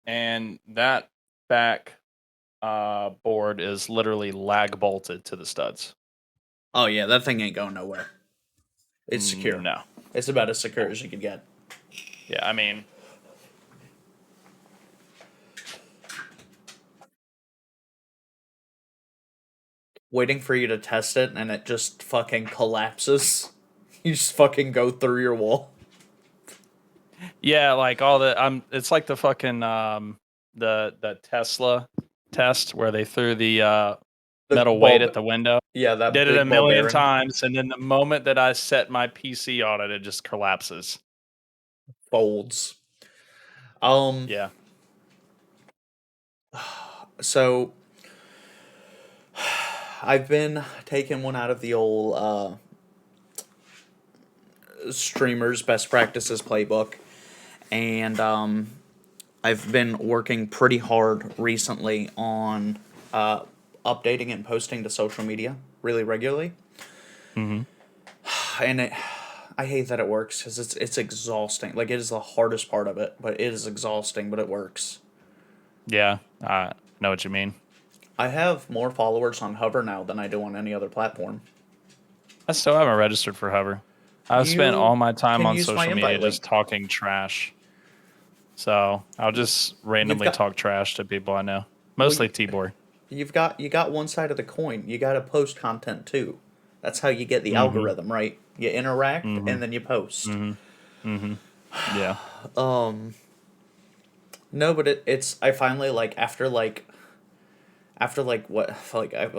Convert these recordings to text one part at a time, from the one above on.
and that back board is literally lag bolted to the studs. Oh yeah, that thing ain't going nowhere. It's secure. No. It's about as secure as you could get. Yeah, I mean, waiting for you to test it and it just fucking collapses. You just fucking go through your wall. yeah, like all the it's like the fucking the Tesla test where they threw the metal weight at the window. Yeah, that Did it big a ball million bearing times, and then the moment that I set my PC on it, it just collapses. folds. Yeah. So I've been taking one out of the old streamers best practices playbook, and I've been working pretty hard recently on updating and posting to social media really regularly. Mm-hmm. And I hate that it works because it's exhausting. Like, it is the hardest part of it, but it is exhausting, but it works. Yeah, I know what you mean. I have more followers on Hover now than I do on any other platform. I still haven't registered for Hover. I've spent You all my time can on use my social media invite just link. talking trash. So I'll just You've randomly got talk trash to people I know. well, Mostly Tibor. you got one side of the coin. You got to post content too. That's how you get the Mm-hmm. algorithm right. You interact Mm-hmm. and then you post. Mm-hmm. Mm-hmm. Yeah. No, but it's I finally after what like I feel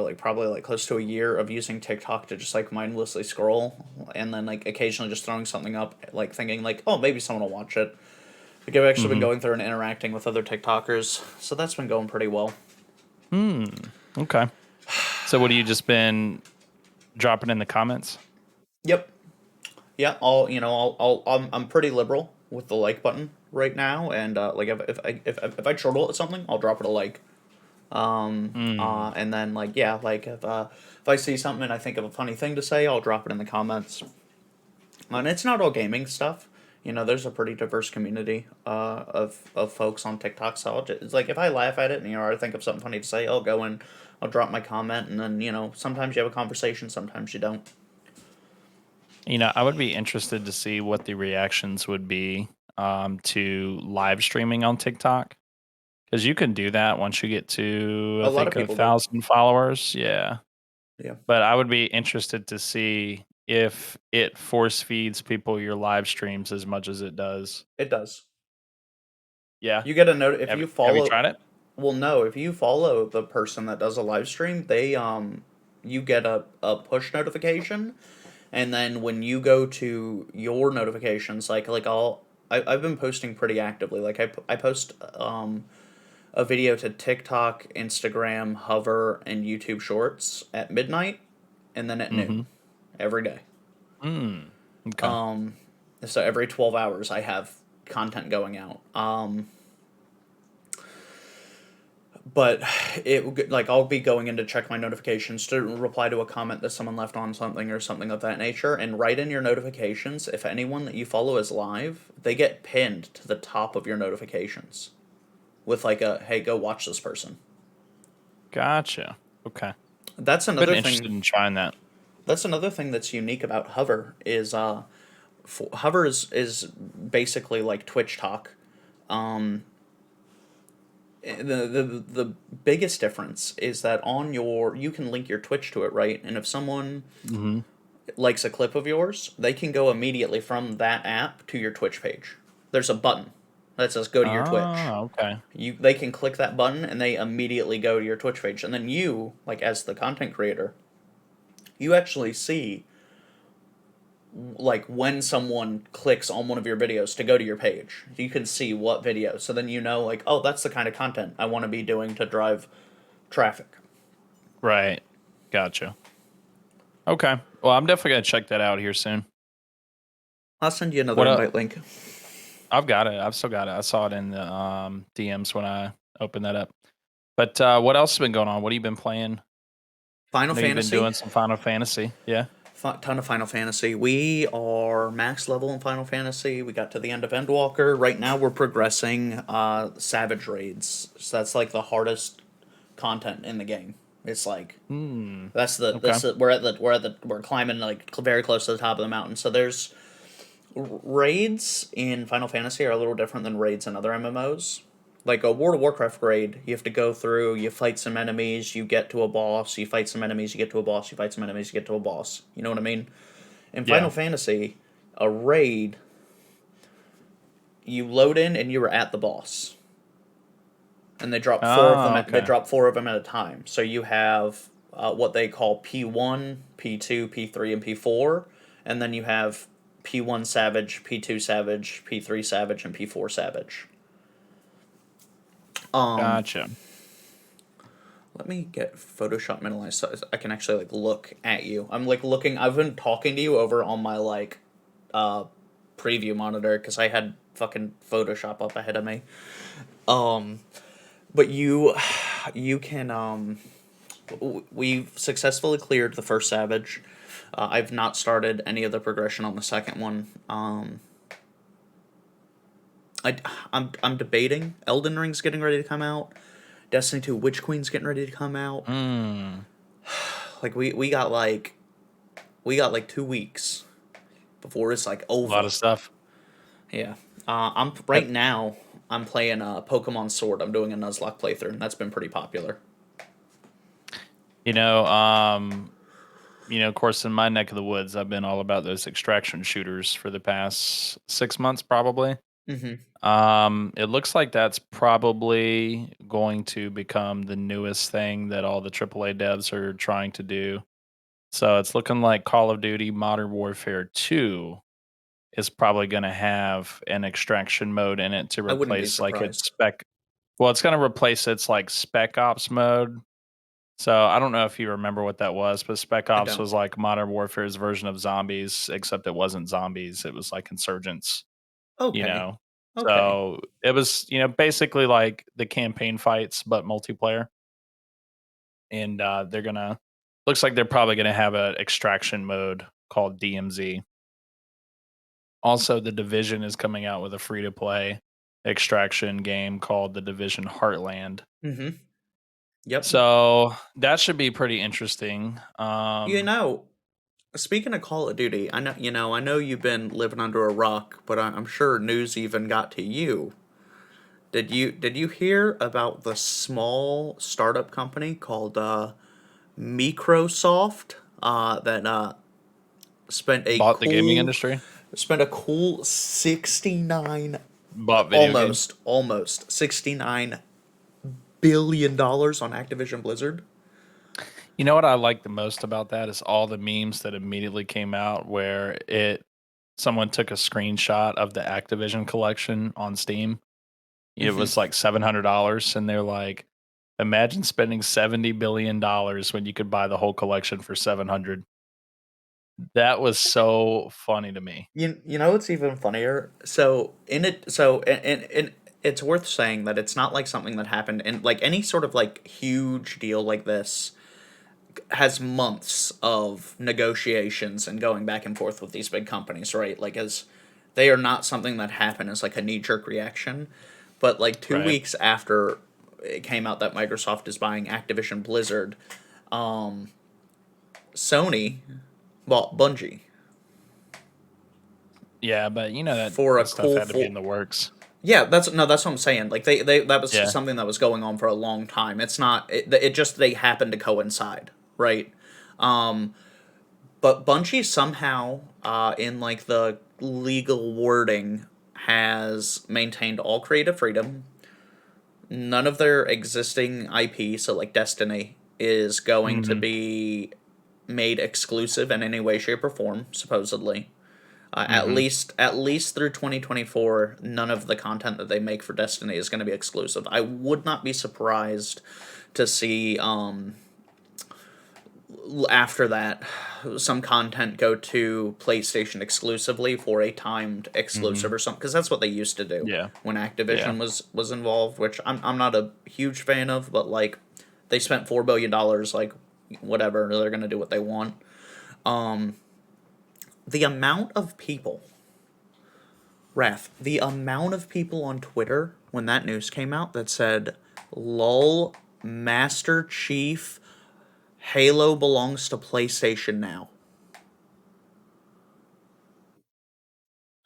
like probably like close to a year of using TikTok to just like mindlessly scroll and then like occasionally just throwing something up like thinking like, oh, maybe someone will watch it. Like, I've actually been Mm-hmm. going through and interacting with other TikTokers, so that's been going pretty well. Hmm. Okay. So what have you just been dropping in the comments? Yep. Yeah, I'm pretty liberal with the like button right now, and like if I chortle at something, I'll drop it a like. Hmm. And then like yeah, like if I see something and I think of a funny thing to say, I'll drop it in the comments. And it's not all gaming stuff. There's a pretty diverse community of folks on TikTok. So it's like if I laugh at it and I think of something funny to say, I'll go and I'll drop my comment, and then sometimes you have a conversation, sometimes you don't. I would be interested to see what the reactions would be to live streaming on TikTok. Because you can do that once you get to, I A lot of think, people do. 1,000 followers. Yeah. Yeah, But I would be interested to see if it force feeds people your live streams as much as it does. it does. Yeah. You get a note if Have, you have you follow. tried it? Well, no, if you follow the person that does a live stream, they you get a push notification, and then when you go to your notifications, I've been posting pretty actively. Like I post a video to TikTok, Instagram, Hover, and YouTube Shorts at midnight, and then at Mm-hmm. noon every day. Mm. Okay. Um, so every 12 hours, I have content going out. But it like I'll be going in to check my notifications to reply to a comment that someone left on something or something of that nature, and write in your notifications if anyone that you follow is live, they get pinned to the top of your notifications with like a hey, go watch this person. Gotcha. Okay. That's Been another thing. interested in trying that. That's another thing that's unique about Hover is Hover is basically like Twitch talk. Um, the biggest difference is that on your you can link your Twitch to it, right? And if someone Mm-hmm. likes a clip of yours, they can go immediately from that app to your Twitch page. There's a button that says go to your Twitch. Oh, okay. They can click that button and they immediately go to your Twitch page. And then you, like as the content creator, you actually see like when someone clicks on one of your videos to go to your page. You can see what video. So then like, oh, that's the kind of content I want to be doing to drive traffic. Right. Gotcha. Okay. Well, I'm definitely gonna check that out here soon. I'll send you another What up? invite link. I've got it. I've still got it. I saw it in the DMs when I opened that up. But what else has been going on? What have you been playing? Final I know you've been Fantasy. doing some Final Fantasy. Yeah. Ton of Final Fantasy. We are max level in Final Fantasy. We got to the end of Endwalker. Right now we're progressing Savage Raids. So that's like the hardest content in the game. It's like Hmm. that's Okay. we're climbing like very close to the top of the mountain. So there's raids in Final Fantasy are a little different than raids in other MMOs. Like a World of Warcraft raid, you have to go through, you fight some enemies, you get to a boss, you fight some enemies, you get to a boss, you fight some enemies, you get to a boss. You know what I mean? In Final Yeah. Fantasy, a raid, you load in and you were at the boss. And they drop four of them Oh, at, they okay. drop four of them at a time. So you have what they call P1, P2, P3, and P4, and then you have P1 Savage, P2 Savage, P3 Savage, and P4 Savage. Um, Gotcha. Let me get Photoshop minimalized so I can actually like look at you. I'm like looking. I've been talking to you over on my like uh preview monitor because I had fucking Photoshop up ahead of me. Um, but you can we've successfully cleared the first Savage. I've not started any of the progression on the second one. I I'm debating. Elden Ring's getting ready to come out. Destiny 2 Witch Queen's getting ready to come out. Hmm. Like we got like 2 weeks before it's like A lot over. of stuff. Yeah. I'm Uh, right now. I'm playing Pokemon Sword. I'm doing a Nuzlocke playthrough, and that's been pretty popular. You know, of course, in my neck of the woods, I've been all about those extraction shooters for the past 6 months, probably. Mm-hmm. It looks like that's probably going to become the newest thing that all the AAA devs are trying to do. So it's looking like Call of Duty Modern Warfare 2 is probably going to have an extraction mode in it to I wouldn't be replace like its surprised. spec. Well, it's going to replace its like spec ops mode. So I don't know if you remember what that was, but spec I ops don't. was like Modern Warfare's version of zombies, except it wasn't zombies. It was like insurgents, you Okay. know. Okay. So it was, basically like the campaign fights, but multiplayer. And they're gonna looks like they're probably gonna have an extraction mode called DMZ. Also, the Division is coming out with a free to play extraction game called The Division Heartland. Mm-hmm. Yep. So that should be pretty interesting. You know, speaking of Call of Duty, I know you've been living under a rock, but I'm sure news even got to you. Did you hear about the small startup company called Microsoft that spent a Bought the gaming cool industry, 69 bought video games. almost $69 billion on Activision Blizzard? You know what I like the most about that is all the memes that immediately came out where someone took a screenshot of the Activision collection on Steam. It Hmm. was like $700 and they're like, imagine spending $70 billion when you could buy the whole collection for 700. That was so funny to me. You know what's even funnier? So in it so and it's worth saying that it's not like something that happened in like any sort of like huge deal like this has months of negotiations and going back and forth with these big companies, right? Like as they are not something that happened as like a knee jerk reaction. But like two Right. weeks after it came out that Microsoft is buying Activision Blizzard, um, Sony bought Bungie Yeah, but you know for a that stuff cool had to be in full. the works. Yeah, that's what I'm saying. Like they that was Yeah. something that was going on for a long time. It's not it just they happened to coincide, right? Um, but Bungie somehow, in like the legal wording, has maintained all creative freedom. None of their existing IP, so like Destiny, is going to Mhm. be made exclusive in any way, shape, or form. Supposedly, Mhm. at least through 2024, none of the content that they make for Destiny is going to be exclusive. I would not be surprised to see after that some content go to PlayStation exclusively for a timed Mhm. exclusive or something because that's what they used to do Yeah. when Yeah. Activision was involved, which I'm not a huge fan of, but like they spent $4 billion, like whatever, they're gonna do what they want. the amount of people, Wrath, the amount of people on Twitter when that news came out that said, "Lol, Master Chief, Halo belongs to PlayStation now."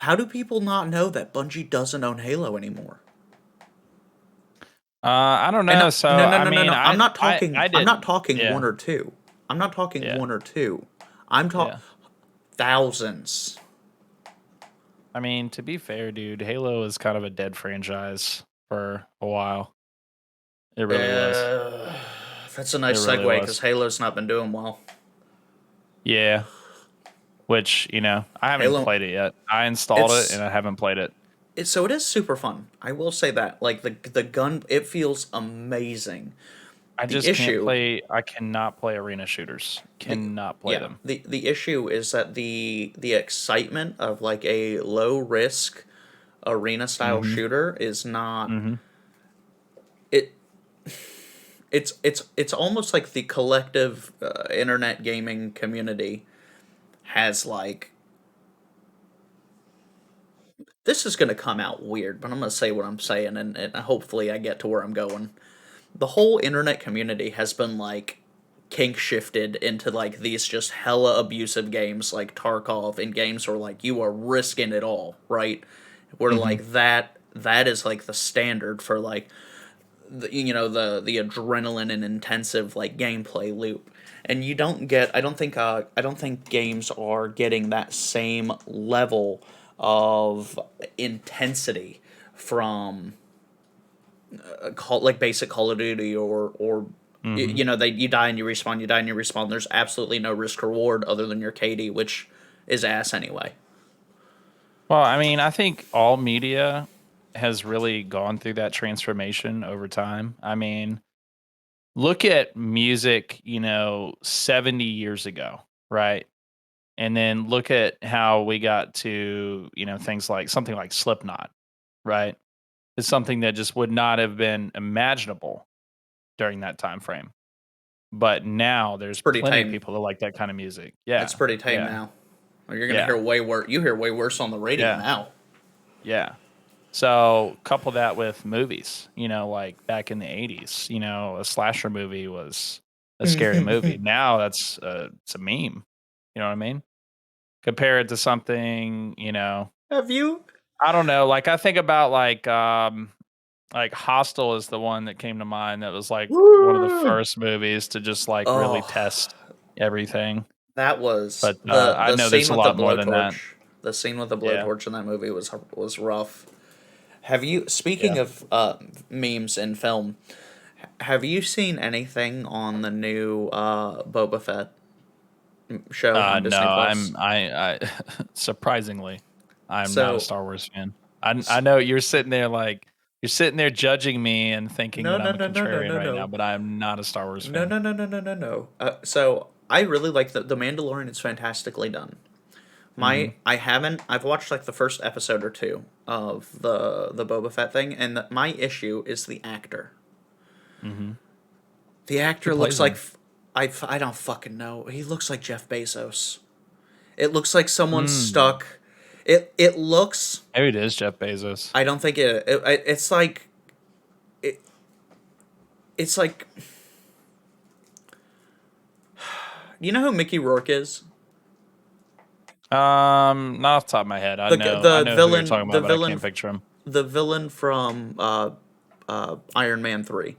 How do people not know that Bungie doesn't own Halo anymore? I don't And know. So no, no, I no, no, mean, no. I'm not I talking. I'm not didn't. talking Yeah, one or two. I'm not talking yeah, one or two. I'm talking yeah. thousands. I mean, to be fair, dude, Halo is kind of a dead franchise for a while. It really was. Uh, that's a It nice really segue because was. Halo's not been doing well. Yeah. Which I haven't Halo, played it yet. I installed it and it's I haven't played it. so it is super fun. I will say that. Like the gun, it feels amazing. I The just can't issue, play. I cannot play arena shooters. the Cannot play yeah, them. the issue is that the excitement of like a low risk arena style Mm-hmm. shooter is not Mm-hmm. it. It's almost like the collective internet gaming community has like, this is going to come out weird, but I'm going to say what I'm saying, and hopefully I get to where I'm going. The whole internet community has been like kink shifted into like these just hella abusive games like Tarkov, and games where like you are risking it all, right? Where Mm-hmm. like that is like the standard for like the adrenaline and intensive like gameplay loop. And you don't get, I don't think games are getting that same level of intensity from like basic Call of Duty, or Mm-hmm. they, you die and you respawn, you die and you respawn. There's absolutely no risk reward other than your KD, which is ass anyway. Well, I mean, I think all media has really gone through that transformation over time. I mean, look at music, 70 years ago, right? And then look at how we got to, things like something like Slipknot, right? It's something that just would not have been imaginable during that time frame. But now It's there's pretty plenty of tame. people that like that kind of music. It's Yeah. pretty tame Yeah. now. You're gonna Yeah. hear way worse. You hear way worse on the radio Yeah. now. Yeah. So couple that with movies, like back in the 80s, a slasher movie was a scary movie. Now it's a meme. You know what I mean? Compare it to something, Have you? I don't know, like I think about like Hostel is the one that came to mind that was like one of the first movies to just like really Oh, test everything. that was But I the know scene there's a with the lot more than that. blowtorch. The scene with the Yeah. blowtorch in that movie was rough. Have you? Speaking Yeah. of memes in film, have you seen anything on the new Boba Fett show on No, Disney Plus? I surprisingly, I'm not a So Star Wars fan. I know you're sitting there judging me and thinking no, that no, I'm a no, no, no, contrarian no, right now, no, but I'm not a Star Wars no, fan. no, no, no, no, no, no. So I really like the Mandalorian. Is fantastically done. Mhm. I've watched like the first episode or two of the Boba Fett thing, and my issue is the actor. Mhm. The Who actor looks plays like him? I don't fucking know. He looks like Jeff Bezos. It looks like someone Mm. stuck. It looks. Maybe it is Jeff Bezos. I don't think it's like it, it's like, you know who Mickey Rourke is? Not off the top of my head. I The know I the know who you're villain talking the about, but I villain can't picture him. the villain from Iron Man 3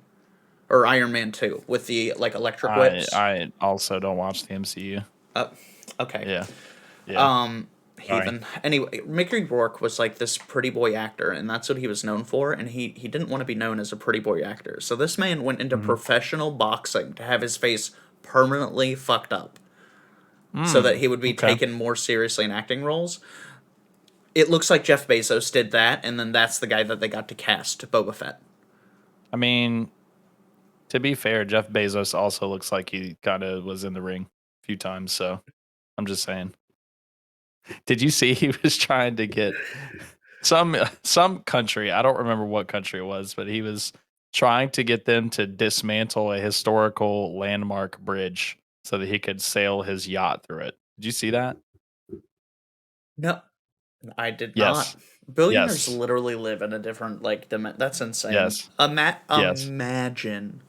or Iron Man 2 with the like electric whips. I also don't watch the MCU. Uh, okay. Yeah. Yeah. Um, Sorry. Heathen. Anyway, Mickey Rourke was like this pretty boy actor, and that's what he was known for. And he didn't want to be known as a pretty boy actor, so this man went into Mhm. professional boxing to have his face permanently fucked up, so that Mm. he would be Okay. taken more seriously in acting roles. It looks like Jeff Bezos did that, and then that's the guy that they got to cast Boba Fett. I mean, to be fair, Jeff Bezos also looks like he kind of was in the ring a few times. So I'm just saying. Did you see he was trying to get some country? I don't remember what country it was, but he was trying to get them to dismantle a historical landmark bridge so that he could sail his yacht through it. Did you see that? No, I did Yes. not. Billionaires Yes. literally live in a different like that's insane. Yes. Yes. Imagine.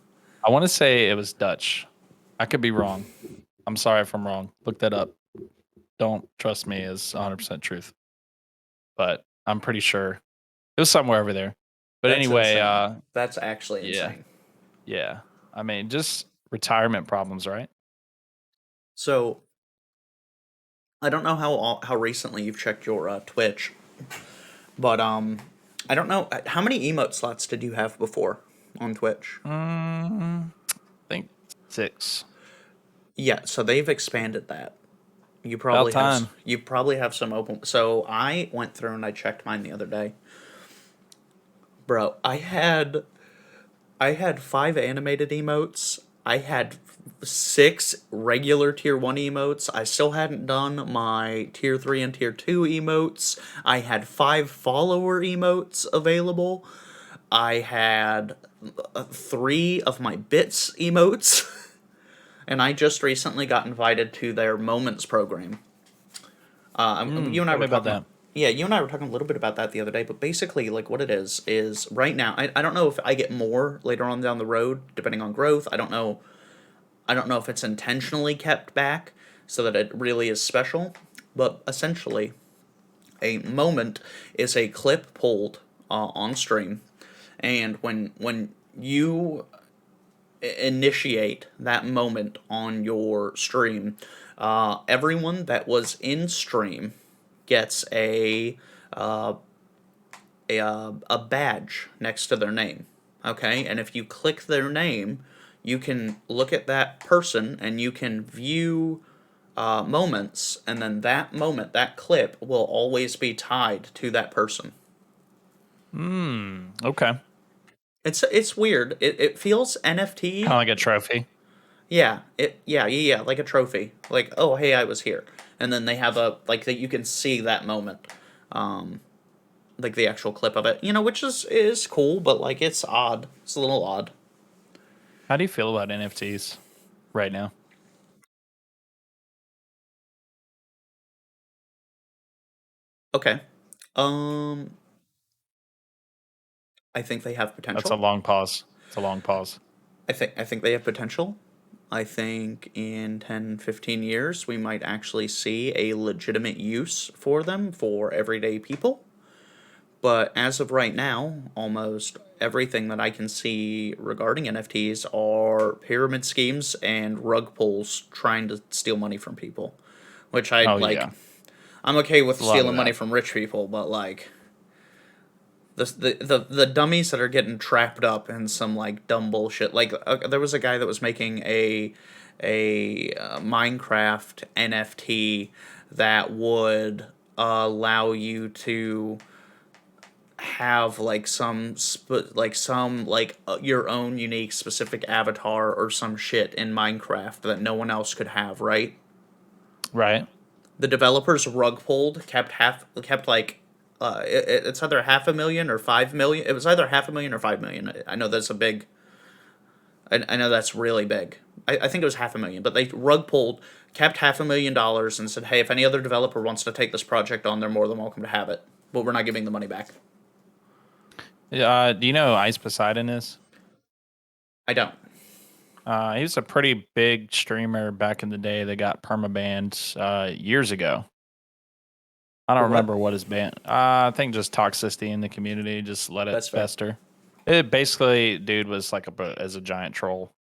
I want to say it was Dutch. I could be wrong. I'm sorry if I'm wrong. Look that up. Don't trust me as 100% truth, but I'm pretty sure it was somewhere over there. But That's anyway, insane. That's actually yeah, insane. yeah. I mean, just retirement problems, right? So I don't know how recently you've checked your Twitch, but I don't know how many emote slots did you have before on Twitch? I think 6. Yeah, so they've expanded that. About time. You probably have some open. So I went through and I checked mine the other day, bro. I had 5 animated emotes. I had 6 regular tier 1 emotes. I still hadn't done my tier 3 and tier 2 emotes. I had 5 follower emotes available. I had 3 of my bits emotes. And I just recently got invited to their Moments program. You and I Tell were me about talking about. that. Yeah, you and I were talking a little bit about that the other day, but basically, like, what it is right now. I don't know if I get more later on down the road, depending on growth. I don't know if it's intentionally kept back so that it really is special, but essentially, a moment is a clip pulled on stream, and when you initiate that moment on your stream, everyone that was in stream gets a badge next to their name. Okay, and if you click their name, you can look at that person and you can view moments, and then that moment, that clip, will always be tied to that person. Okay. It's weird. It feels Kind of NFT. like a trophy. Yeah, like a trophy. Like, oh hey, I was here. And then they have a like that you can see that moment. Like the actual clip of it. Which is cool, but like it's odd. It's a little odd. How do you feel about NFTs right now? Okay. Um I think they have That's a potential. long pause. It's a long pause. I think they have potential. I think in 10, 15 years we might actually see a legitimate use for them for everyday people. But as of right now, almost everything that I can see regarding NFTs are pyramid schemes and rug pulls trying to steal money from people. Which I Oh like. yeah, I'm okay with it's a lot of stealing money that. from rich people, but like the dummies that are getting trapped up in some like dumb bullshit. Like there was a guy that was making a Minecraft NFT that would allow you to have like some like your own unique specific avatar or some shit in Minecraft that no one else could have, right? Right. The developers rug pulled kept like it's either 500,000 or 5 million. It was either 500,000 or 5 million. I know that's a big. I know that's really big. I think it was 500,000, but they rug pulled, kept $500,000, and said, "Hey, if any other developer wants to take this project on, they're more than welcome to have it, but we're not giving the money back." Do you know who Ice Poseidon is? I don't. He was a pretty big streamer back in the day that got permabanned years ago. I don't For what? remember what his ban. I think just toxicity in the community, just let it That's fair. fester. It basically, dude was like as a giant troll.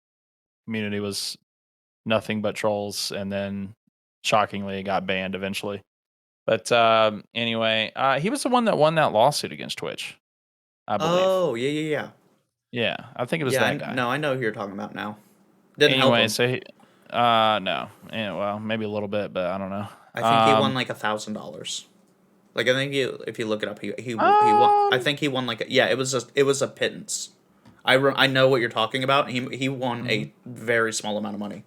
Community was nothing but trolls, and then shockingly, it got banned eventually. But anyway, he was the one that won that lawsuit against Twitch, I believe. Oh yeah. Yeah, I think it was Yeah, that guy. no, I know who you're talking about now. Didn't help Anyway, him. so no, yeah, well, maybe a little bit, but I don't know. I think he won like $1,000. Like I think if you look it up, he won. I Um, think he won like it was a pittance. I know what you're talking about. He won mhm. a very small amount of money.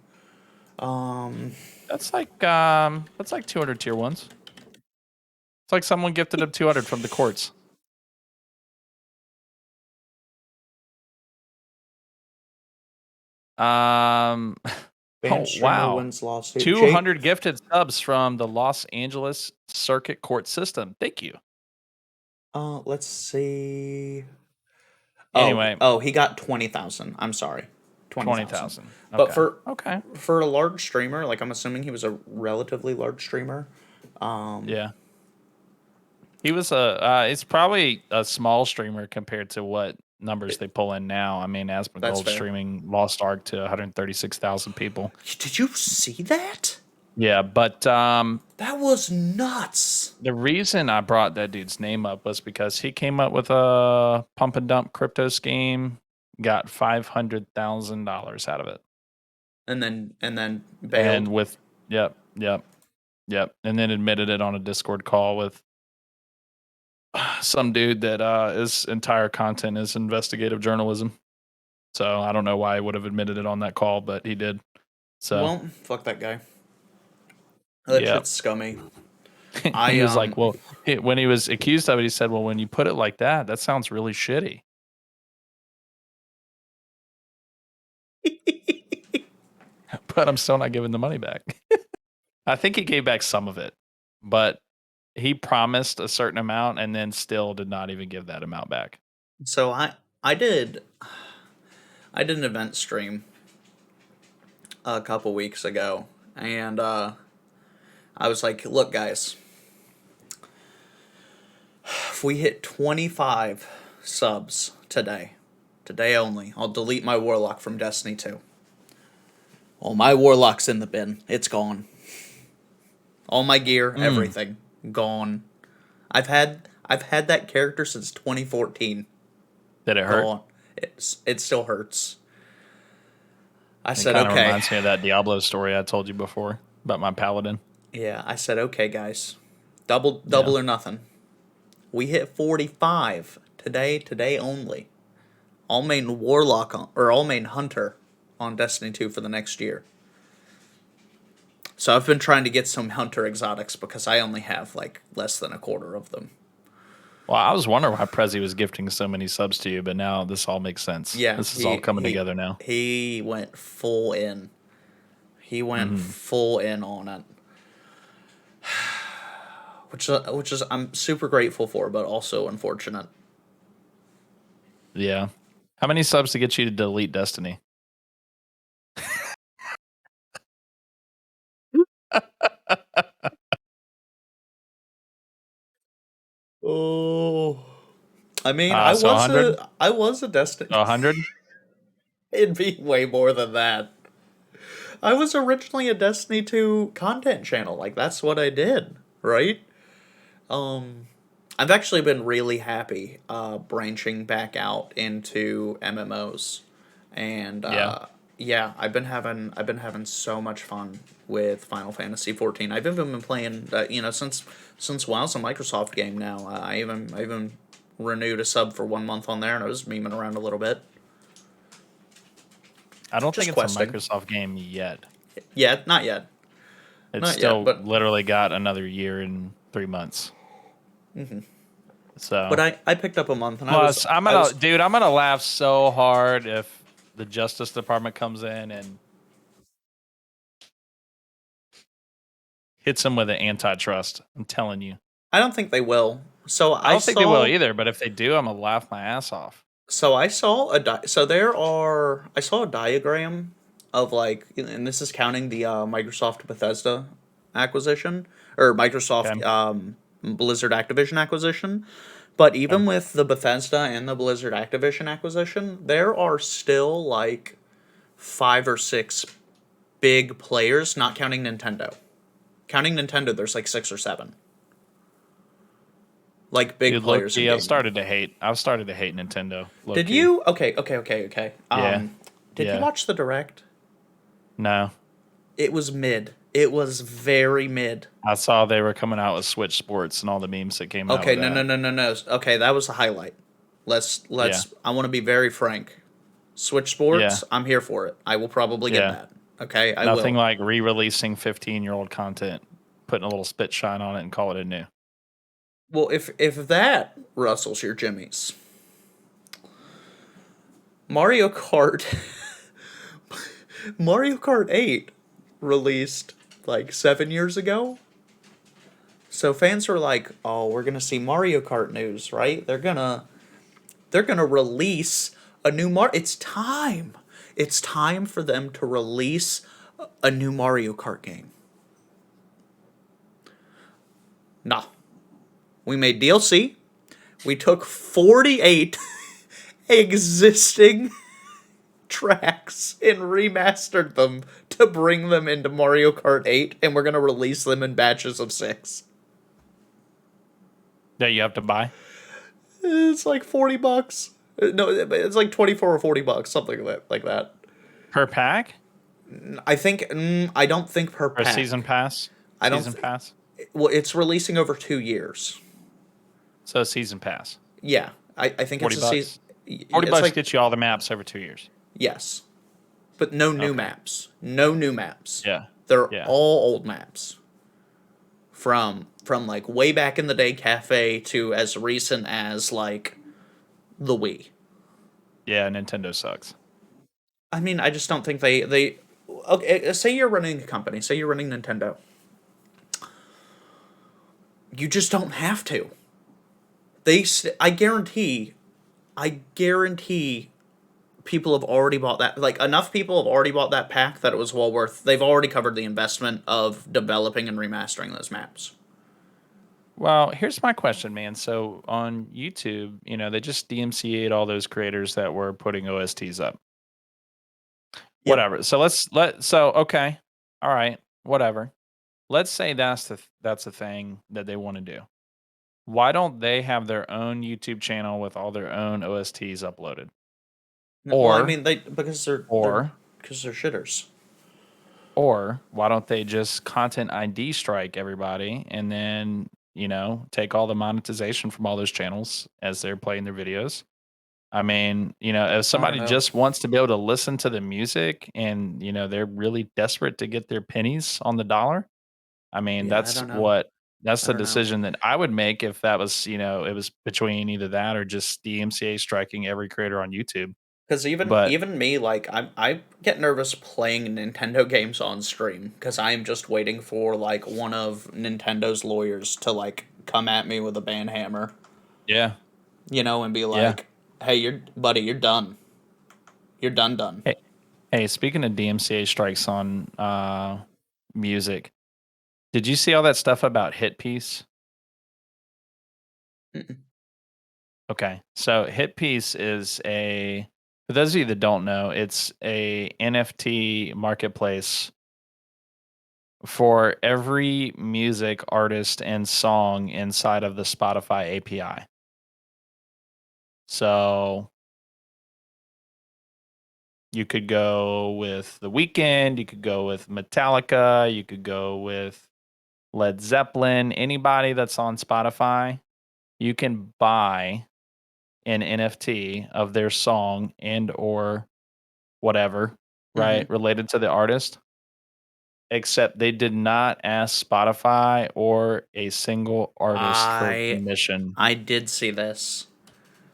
Um. That's like 200 tier ones. It's like someone gifted him 200 from the courts. Um, Banned Oh, streamer wow. wins lawsuit. Jake, 200 gifted subs from the Los Angeles Circuit Court System. Thank you. let's see. Anyway, He got 20,000. I'm sorry, 20,000. 20,000. But Okay. Okay. for a large streamer, like I'm assuming he was a relatively large streamer. Yeah. He was it's probably a small streamer compared to what numbers they pull in now. I mean, That's Asmongold fair. streaming Lost Ark to 136,000 people. Did you see that? Yeah, but That was nuts. the reason I brought that dude's name up was because he came up with a pump and dump crypto scheme, got $500,000 out of it. And then bailed. And with yep, and then admitted it on a Discord call with some dude that his entire content is investigative journalism. So I don't know why he would have admitted it on that call, but he did. So Well, fuck that guy. That yeah, shit's scummy. he was like, well, when he was accused of it, he said, well, when you put it like that, that sounds really shitty. But I'm still not giving the money back. I think he gave back some of it, but he promised a certain amount and then still did not even give that amount back. So I did an event stream a couple weeks ago, and I was like, look guys, if we hit 25 subs today only, I'll delete my Warlock from Destiny 2. All my Warlock's in the bin. It's gone. All my gear, everything, gone. I've had that character since 2014. Did it hurt? Gone. It still hurts. I It said, kind of okay. reminds me of that Diablo story I told you before about my paladin. Yeah, I said, okay, guys, double or nothing. We hit 45 today only. All main Warlock or all main Hunter on Destiny 2 for the next year. So I've been trying to get some Hunter exotics because I only have like less than a quarter of them. Well, I was wondering why Prezi was gifting so many subs to you, but now this all makes sense. Yeah, this is all coming together now. He went full in. He went full in on it, which is I'm super grateful for, but also unfortunate. Yeah. How many subs to get you to delete Destiny? Oh, I mean, So 100? I was a Destiny. 100? It'd be way more than that. I was originally a Destiny 2 content channel. Like, that's what I did, right? I've actually been really happy branching back out into MMOs. And yeah, I've been having so much fun with Final Fantasy 14. I've even been playing since WoW's a Microsoft game now. I even renewed a sub for 1 month on there, and I was memeing around a little bit. I don't Just think it's questing. a Microsoft game yet. Yeah, not yet. It's Not still yet, but literally got another year and 3 months. So, but I picked up a month, and plus, I'm gonna laugh so hard if the Justice Department comes in and hits him with an antitrust. I'm telling you. I don't think they will. So I don't think they will either, but if they do, I'm gonna laugh my ass off. So I saw I saw a diagram of like, and this is counting the Microsoft Bethesda acquisition or Microsoft Okay. Blizzard Activision acquisition. But even Okay. with the Bethesda and the Blizzard Activision acquisition, there are still like 5 or 6 big players, not counting Nintendo. Counting Nintendo, there's like 6 or 7. Like big Dude, players in low-key, gaming. I've started to hate Nintendo. Did you? Okay. Yeah. Did you watch the Direct? No. It was mid. It was very mid. I saw they were coming out with Switch Sports and all the memes that came out. Okay, with that. no. Okay, that was the highlight. Let's. I want to be very frank. Switch Sports, I'm here for it. I will probably get that. Okay, I Nothing will. like re-releasing 15-year-old content, putting a little spit shine on it, and call it a new. Well, if that rustles your jimmies, Mario Kart Mario Kart 8 released like 7 years ago. So fans are like, "Oh, we're gonna see Mario Kart news, right? They're gonna release a new Mar. It's time. It's time for them to release a new Mario Kart game." Nah, we made DLC. We took 48 existing tracks and remastered them to bring them into Mario Kart 8, and we're gonna release them in batches of 6. That you have to buy It's like $40. No, it's like 24 or $40, something like that. per pack I think I don't think per or season pack. pass? I don't. Season pass. Well, it's releasing over 2 years. So season pass, Yeah, I think it's 40 a season. bucks. 40 It's bucks like gets you all the maps over 2 years. yes, but no new Okay. maps. No new maps. Yeah. They're Yeah. all old maps from like way back in the day cafe to as recent as like the Wii. Yeah. Nintendo sucks. I mean, I just don't think they. Okay, say you're running a company. Say you're running Nintendo. You just don't have to. I guarantee. I guarantee people have already bought that. Like enough people have already bought that pack that it was well worth. They've already covered the investment of developing and remastering those maps. Well, here's my question, man. So on YouTube, they just DMCA'd all those creators that were putting OSTs up. Yep. Whatever. So okay. All right. Whatever. Let's say that's the thing that they want to do. Why don't they have their own YouTube channel with all their own OSTs uploaded? Well, I Or mean, they because they're or because they're shitters. or why don't they just content ID strike everybody and then, take all the monetization from all those channels as they're playing their videos? I mean, if I don't somebody know. just wants to be able to listen to the music and, they're really desperate to get their pennies on the dollar, I mean, Yeah, I don't know. that's I the don't know. decision that I would make if that was, it was between either that or just the MCA striking every creator on YouTube. Because even But even me, like I get nervous playing Nintendo games on stream because I'm just waiting for like one of Nintendo's lawyers to like come at me with a ban hammer, yeah, and be yeah. like, "Hey, you're done. You're done." Hey, hey, speaking of DMCA strikes on music, did you see all that stuff about Hit Piece? Mm-mm. Okay. So Hit Piece is for those of you that don't know, it's a NFT marketplace for every music artist and song inside of the Spotify API. So you could go with The Weeknd, you could go with Metallica, you could go with Led Zeppelin, anybody that's on Spotify, you can buy an NFT of their song and or whatever, Mm-hmm. right, related to the artist, except they did not ask Spotify or a single artist for I permission. I did see this.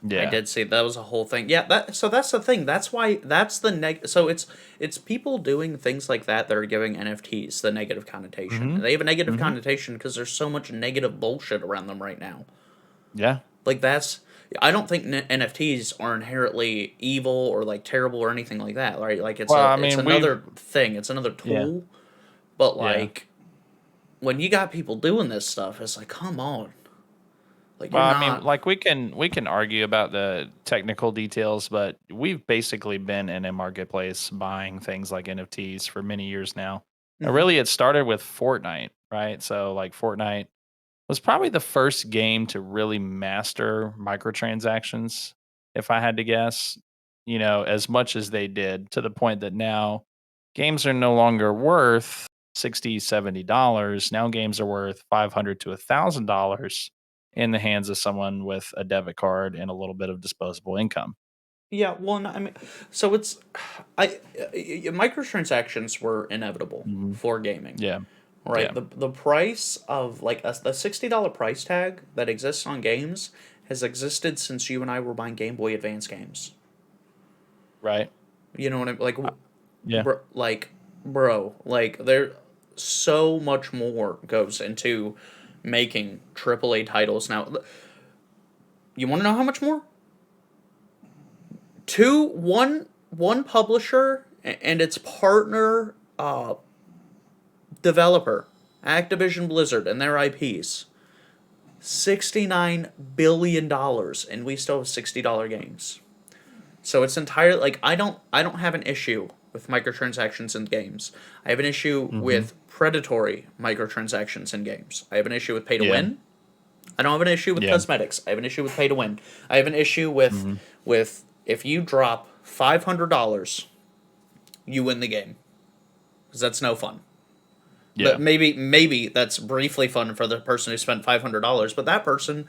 I Yeah. did see that was a whole thing. Yeah, that's the thing. That's why that's the so it's people doing things like that are giving NFTs the negative connotation. And Mhm. they have a negative Mhm. connotation because there's so much negative bullshit around them right now. Yeah. Like that's I don't think NFTs are inherently evil or like terrible or anything like that, right? Like Well, I it's mean, we've another thing. It's another yeah. tool, but Yeah. like when you got people doing this stuff, it's like, come on. Like you're Well, I mean, not. like we can argue about the technical details, but we've basically been in a marketplace buying things like NFTs for many years now. And Mhm. really, it started with Fortnite, right? So, like, Fortnite was probably the first game to really master microtransactions, if I had to guess, as much as they did, to the point that now games are no longer worth 60, $70. Now games are worth 500 to $1,000 in the hands of someone with a debit card and a little bit of disposable income. Yeah, well, no, I mean, so it's, microtransactions were inevitable Mhm. for gaming, Yeah. right? Yeah. The price of like the $60 price tag that exists on games has existed since you and I were buying Game Boy Advance games. Right. You know what I like? Uh, Yeah. like, bro, like there so much more goes into making AAA titles now. You want to know how much more? One publisher and its partner developer, Activision Blizzard and their IPs. $69 billion, and we still have $60 games. So it's entirely like I don't have an issue with microtransactions in games. I have an issue Mm-hmm. with predatory microtransactions in games. I have an issue with pay to Yeah. win. I don't have an issue with Yeah. cosmetics. I have an issue with pay to win. I have an issue with Mm-hmm. if you drop $500, you win the game because that's no fun. But Yeah. maybe that's briefly fun for the person who spent $500, but that person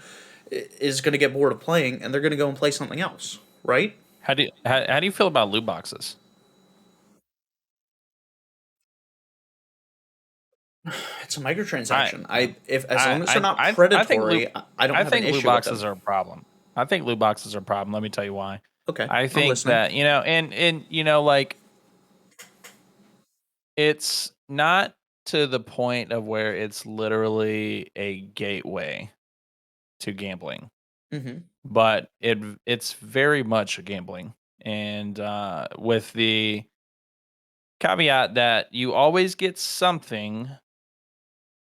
is going to get bored of playing and they're going to go and play something else, right? How do you feel about loot boxes? It's a I microtransaction. I if as long as they're not I think predatory, I don't I have an think loot issue with boxes them. are a problem. I think loot boxes are a problem. Let me tell you why. Okay, I I'm think listening. that, and like it's not to the point of where it's literally a gateway to gambling, Hmm. but it's very much a gambling. And with the caveat that you always get something,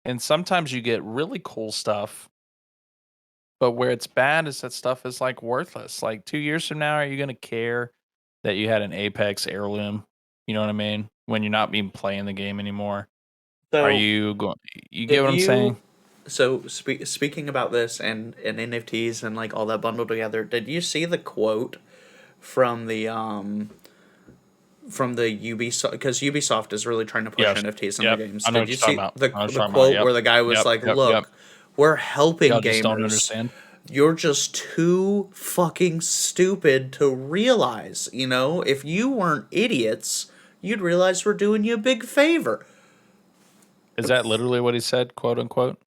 and sometimes you get really cool stuff. But where it's bad is that stuff is like worthless. Like 2 years from now, are you gonna care that you had an Apex heirloom? You know what I mean? When you're not even playing the game anymore, are So you going? You get if what I'm you saying? speaking about this and NFTs and like all that bundled together, did you see the quote from the Ubisoft, because Ubisoft is really trying to push Yes. NFTs in their Yep. games. I know Did what you you're talking see about. I know what the you're talking about. quote Yep. where the guy was Yep. like, Yep. Yep. "Look, we're helping Y'all just don't gamers. understand. You're just too fucking stupid to realize, if you weren't idiots, you'd realize we're doing you a big favor." Is that literally what he said, quote unquote?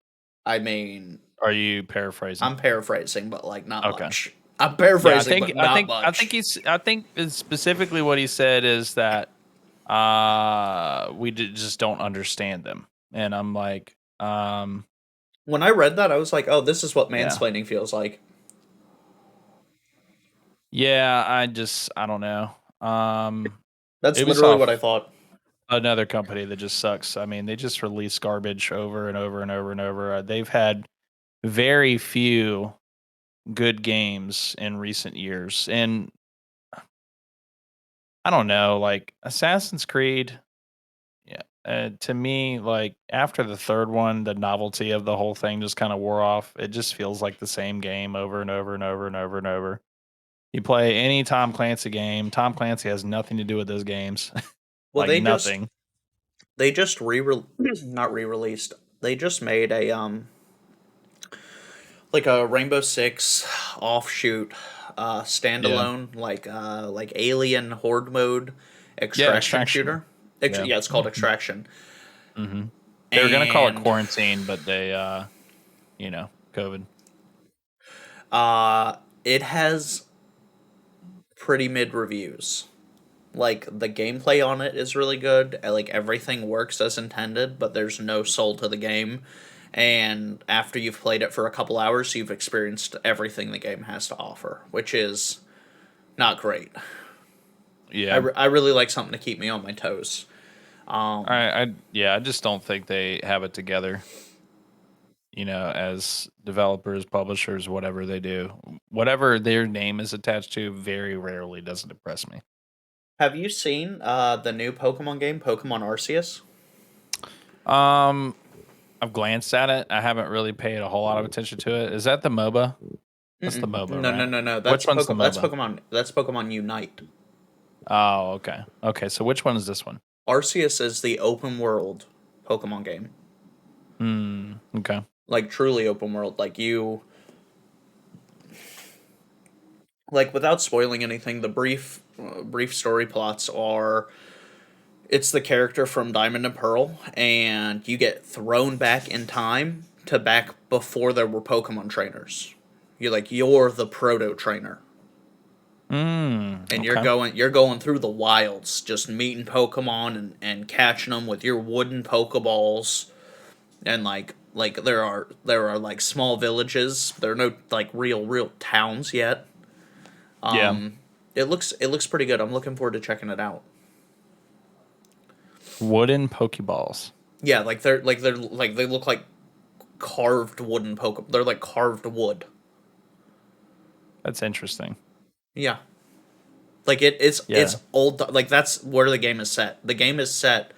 I mean, Are you paraphrasing? I'm paraphrasing, but like not Okay. much. I'm Yeah, I paraphrasing, think but I not think I much. think he's I think specifically what he said is that we just don't understand them. And I'm like, When I read that, I was like, "Oh, this is what yeah. mansplaining feels like." Yeah, I don't know. That's literally what I Ubisoft, thought. another company that just sucks. I mean, they just release garbage over and over and over and over. They've had very few good games in recent years. And I don't know, like Assassin's Creed, yeah, to me, like after the third one, the novelty of the whole thing just kind of wore off. It just feels like the same game over and over and over and over and over. You play any Tom Clancy game. Tom Clancy has nothing to do with those games. Well, Like they just nothing. they just not re-released. They just made a like a Rainbow Six offshoot Yeah. standalone like alien horde mode Yeah, extraction Extraction. shooter. Yeah. Yeah, it's called Mhm. Extraction. Mhm. They were gonna call it And quarantine, but they, COVID. it has pretty mid reviews. Like the gameplay on it is really good. Like everything works as intended, but there's no soul to the game. And after you've played it for a couple hours, you've experienced everything the game has to offer, which is not great. Yeah. I really like something to keep me on my toes. Yeah, I just don't think they have it together, as developers, publishers, whatever they do. Whatever their name is attached to very rarely doesn't impress me. Have you seen the new Pokemon game, Pokemon Arceus? Um, I've glanced at it. I haven't really paid a whole lot of attention to it. Is that the MOBA? That's the Mm-mm. MOBA, No, no, right? no, no. Which one's the That's MOBA? Pokemon. That's Pokemon Unite. Oh, okay. Okay, so which one is this one? Arceus is the open world Pokemon game, Okay. like truly open world. Like without spoiling anything, the brief story plots are it's the character from Diamond and Pearl, and you get thrown back in time to back before there were Pokemon trainers. You're the proto trainer, And Okay. you're going through the wilds, just meeting Pokemon and catching them with your wooden Pokeballs. And like there are like small villages. There are no like real towns yet. Yeah. It looks pretty good. I'm looking forward to checking it out. Wooden Pokeballs. Yeah, like they look like carved wooden Poke. They're like carved wood. That's interesting. Yeah, like it's Yeah. old. Like that's where the game is set. The game is set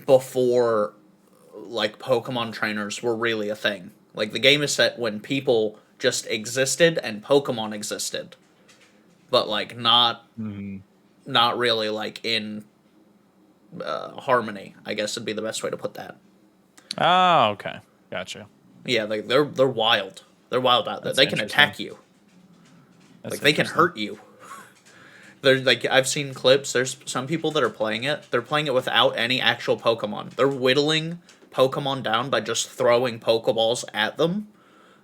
before like Pokemon trainers were really a thing. Like the game is set when people just existed and Pokemon existed, but like Mhm. not really like in harmony. I guess would be the best way to put that. Oh, okay. Gotcha. Yeah, like they're wild. They're wild out there. That's They can interesting. attack you. Like That's they can interesting. hurt you. There's like I've seen clips. There's some people that are playing it. They're playing it without any actual Pokemon. They're whittling Pokemon down by just throwing Pokeballs at them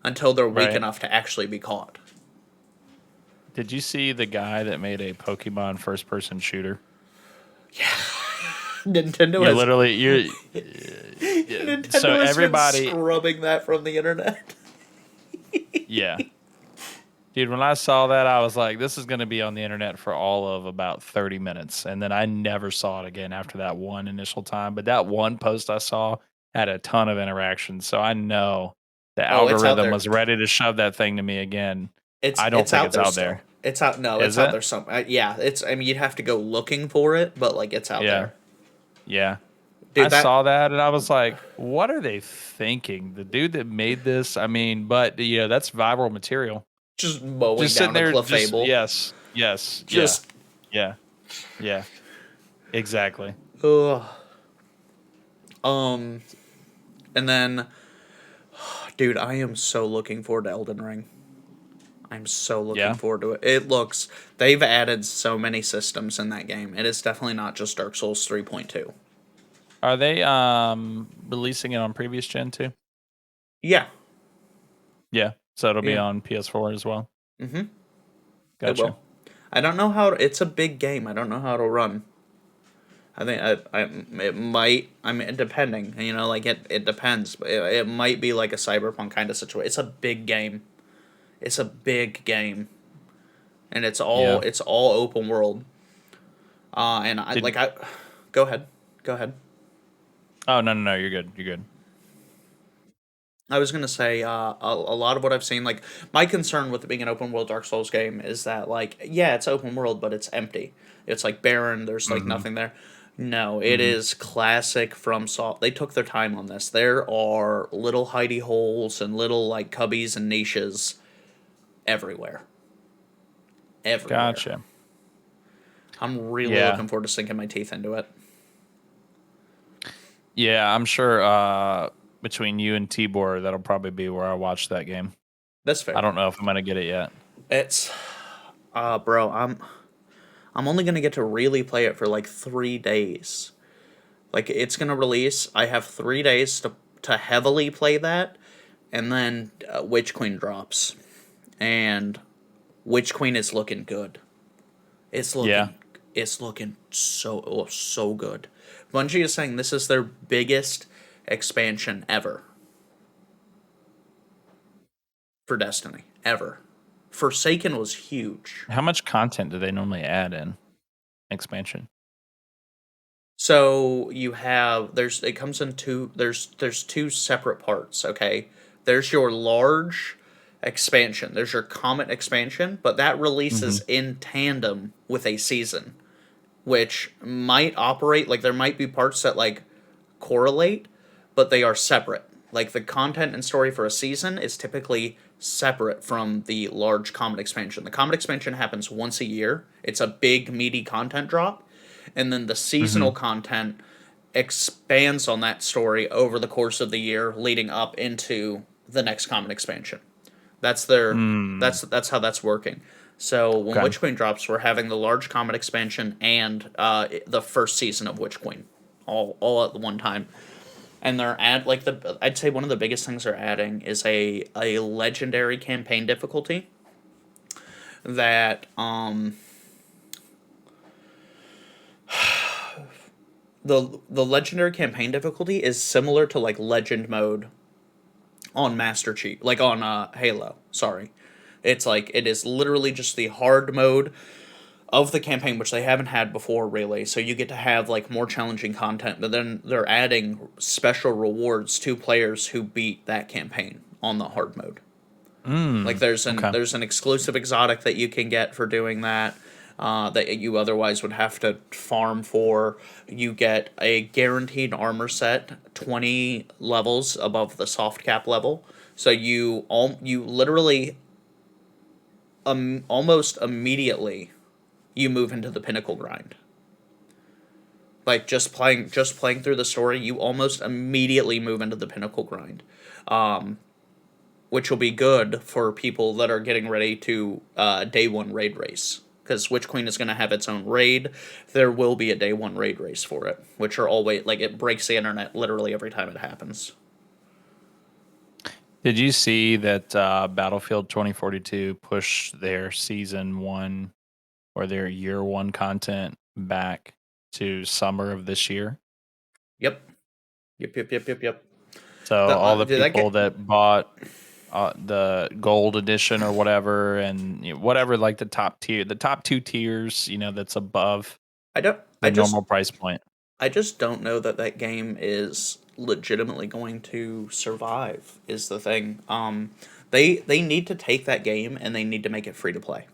until they're weak Right. enough to actually be caught. Did you see the guy that made a Pokemon first person shooter? Nintendo You has literally so Nintendo has been everybody scrubbing that from the internet. yeah. Dude, when I saw that, I was like, this is going to be on the internet for all of about 30 minutes. And then I never saw it again after that one initial time. But that one post I saw had a ton of interactions. So I know the Oh, it's out algorithm there. was ready to shove that thing to me again. I don't It's think out it's there out still. there. It's out. No, Is it's out it? there. Some. Yeah. It's. I mean, you'd have to go looking for it, but like it's out Yeah. there, Yeah. I dude. That saw that and I was like, what are they thinking? The dude that made this, I mean, but yeah, that's viral material. just mowing Just sitting down a there, just Clefable. yes, yes, yeah, Just. yeah, yeah, exactly. Ugh. Um. And then, dude, I am so looking forward to Elden Ring. I'm so looking Yeah. forward to it. It looks. They've added so many systems in that game. It is definitely not just Dark Souls 3.2. Are they releasing it on previous gen too? Yeah. Yeah. So it'll be Yeah. on PS4 as well. Mm-hmm. It Gotcha. will. I don't know how. It's a big game. I don't know how it'll run. I think it might. I mean, depending. You know, like it depends. It might be like a cyberpunk kind of situation. It's a big game. It's a big game, and Yeah. it's all open world. And I Did like I. Go ahead. Go ahead. oh no, you're good. You're good. I was gonna say a lot of what I've seen. Like my concern with it being an open world Dark Souls game is that like yeah, it's open world, but it's empty. It's like barren. There's like Mm-hmm. nothing there. No, it Mm-hmm. is classic from Soft. They took their time on this. There are little hidey holes and little like cubbies and niches everywhere. Everywhere. Gotcha. I'm really Yeah. looking forward to sinking my teeth into it. Yeah, I'm sure between you and Tibor, that'll probably be where I watch that game. That's I fair. don't know if I'm gonna get it yet. It's bro, I'm only gonna get to really play it for like 3 days. Like it's gonna release. I have 3 days to heavily play that, and then Witch Queen drops, and Witch Queen is looking good. It's Yeah. looking it's looking so good. Bungie is saying this is their biggest expansion ever for Destiny ever. Forsaken was huge. How much content do they normally add in expansion? So you have there's it comes in two there's two separate parts, okay? There's your large expansion. There's your comet expansion, but that Mm-hmm. releases in tandem with a season, which might operate like there might be parts that like correlate, but they are separate. Like the content and story for a season is typically separate from the large comet expansion. The comet expansion happens once a year. It's a big meaty content drop, and then the Mm-hmm. seasonal content expands on that story over the course of the year leading up into the next comet expansion. That's their Mm. that's how that's working. So when Okay. Witch Queen drops, we're having the large comet expansion and the first season of Witch Queen, all at the one time. And they're like the I'd say one of the biggest things they're adding is a legendary campaign difficulty that the legendary campaign difficulty is similar to like legend mode on Master Chief, like on Halo. Sorry, it's like it is literally just the hard mode of the campaign, which they haven't had before, really. So you get to have like more challenging content, but then they're adding special rewards to players who beat that campaign on the hard mode. Like Okay. there's an exclusive exotic that you can get for doing that. That you otherwise would have to farm for. You get a guaranteed armor set 20 levels above the soft cap level. So you literally almost immediately you move into the pinnacle grind. Like just playing through the story, you almost immediately move into the pinnacle grind. Which will be good for people that are getting ready to day one raid race. Because Witch Queen is going to have its own raid. There will be a day one raid race for it, which are always like it breaks the internet literally every time it happens. Did you see that Battlefield 2042 pushed their season one or their year one content back to summer of this year? Yep, yep. So all the Did that people get? that bought the gold edition or whatever, and whatever, like the top tier, the top two tiers, that's above I don't. the normal price point. I just don't know that that game is legitimately going to survive. Is the thing. They need to take that game and they need to make it free to play.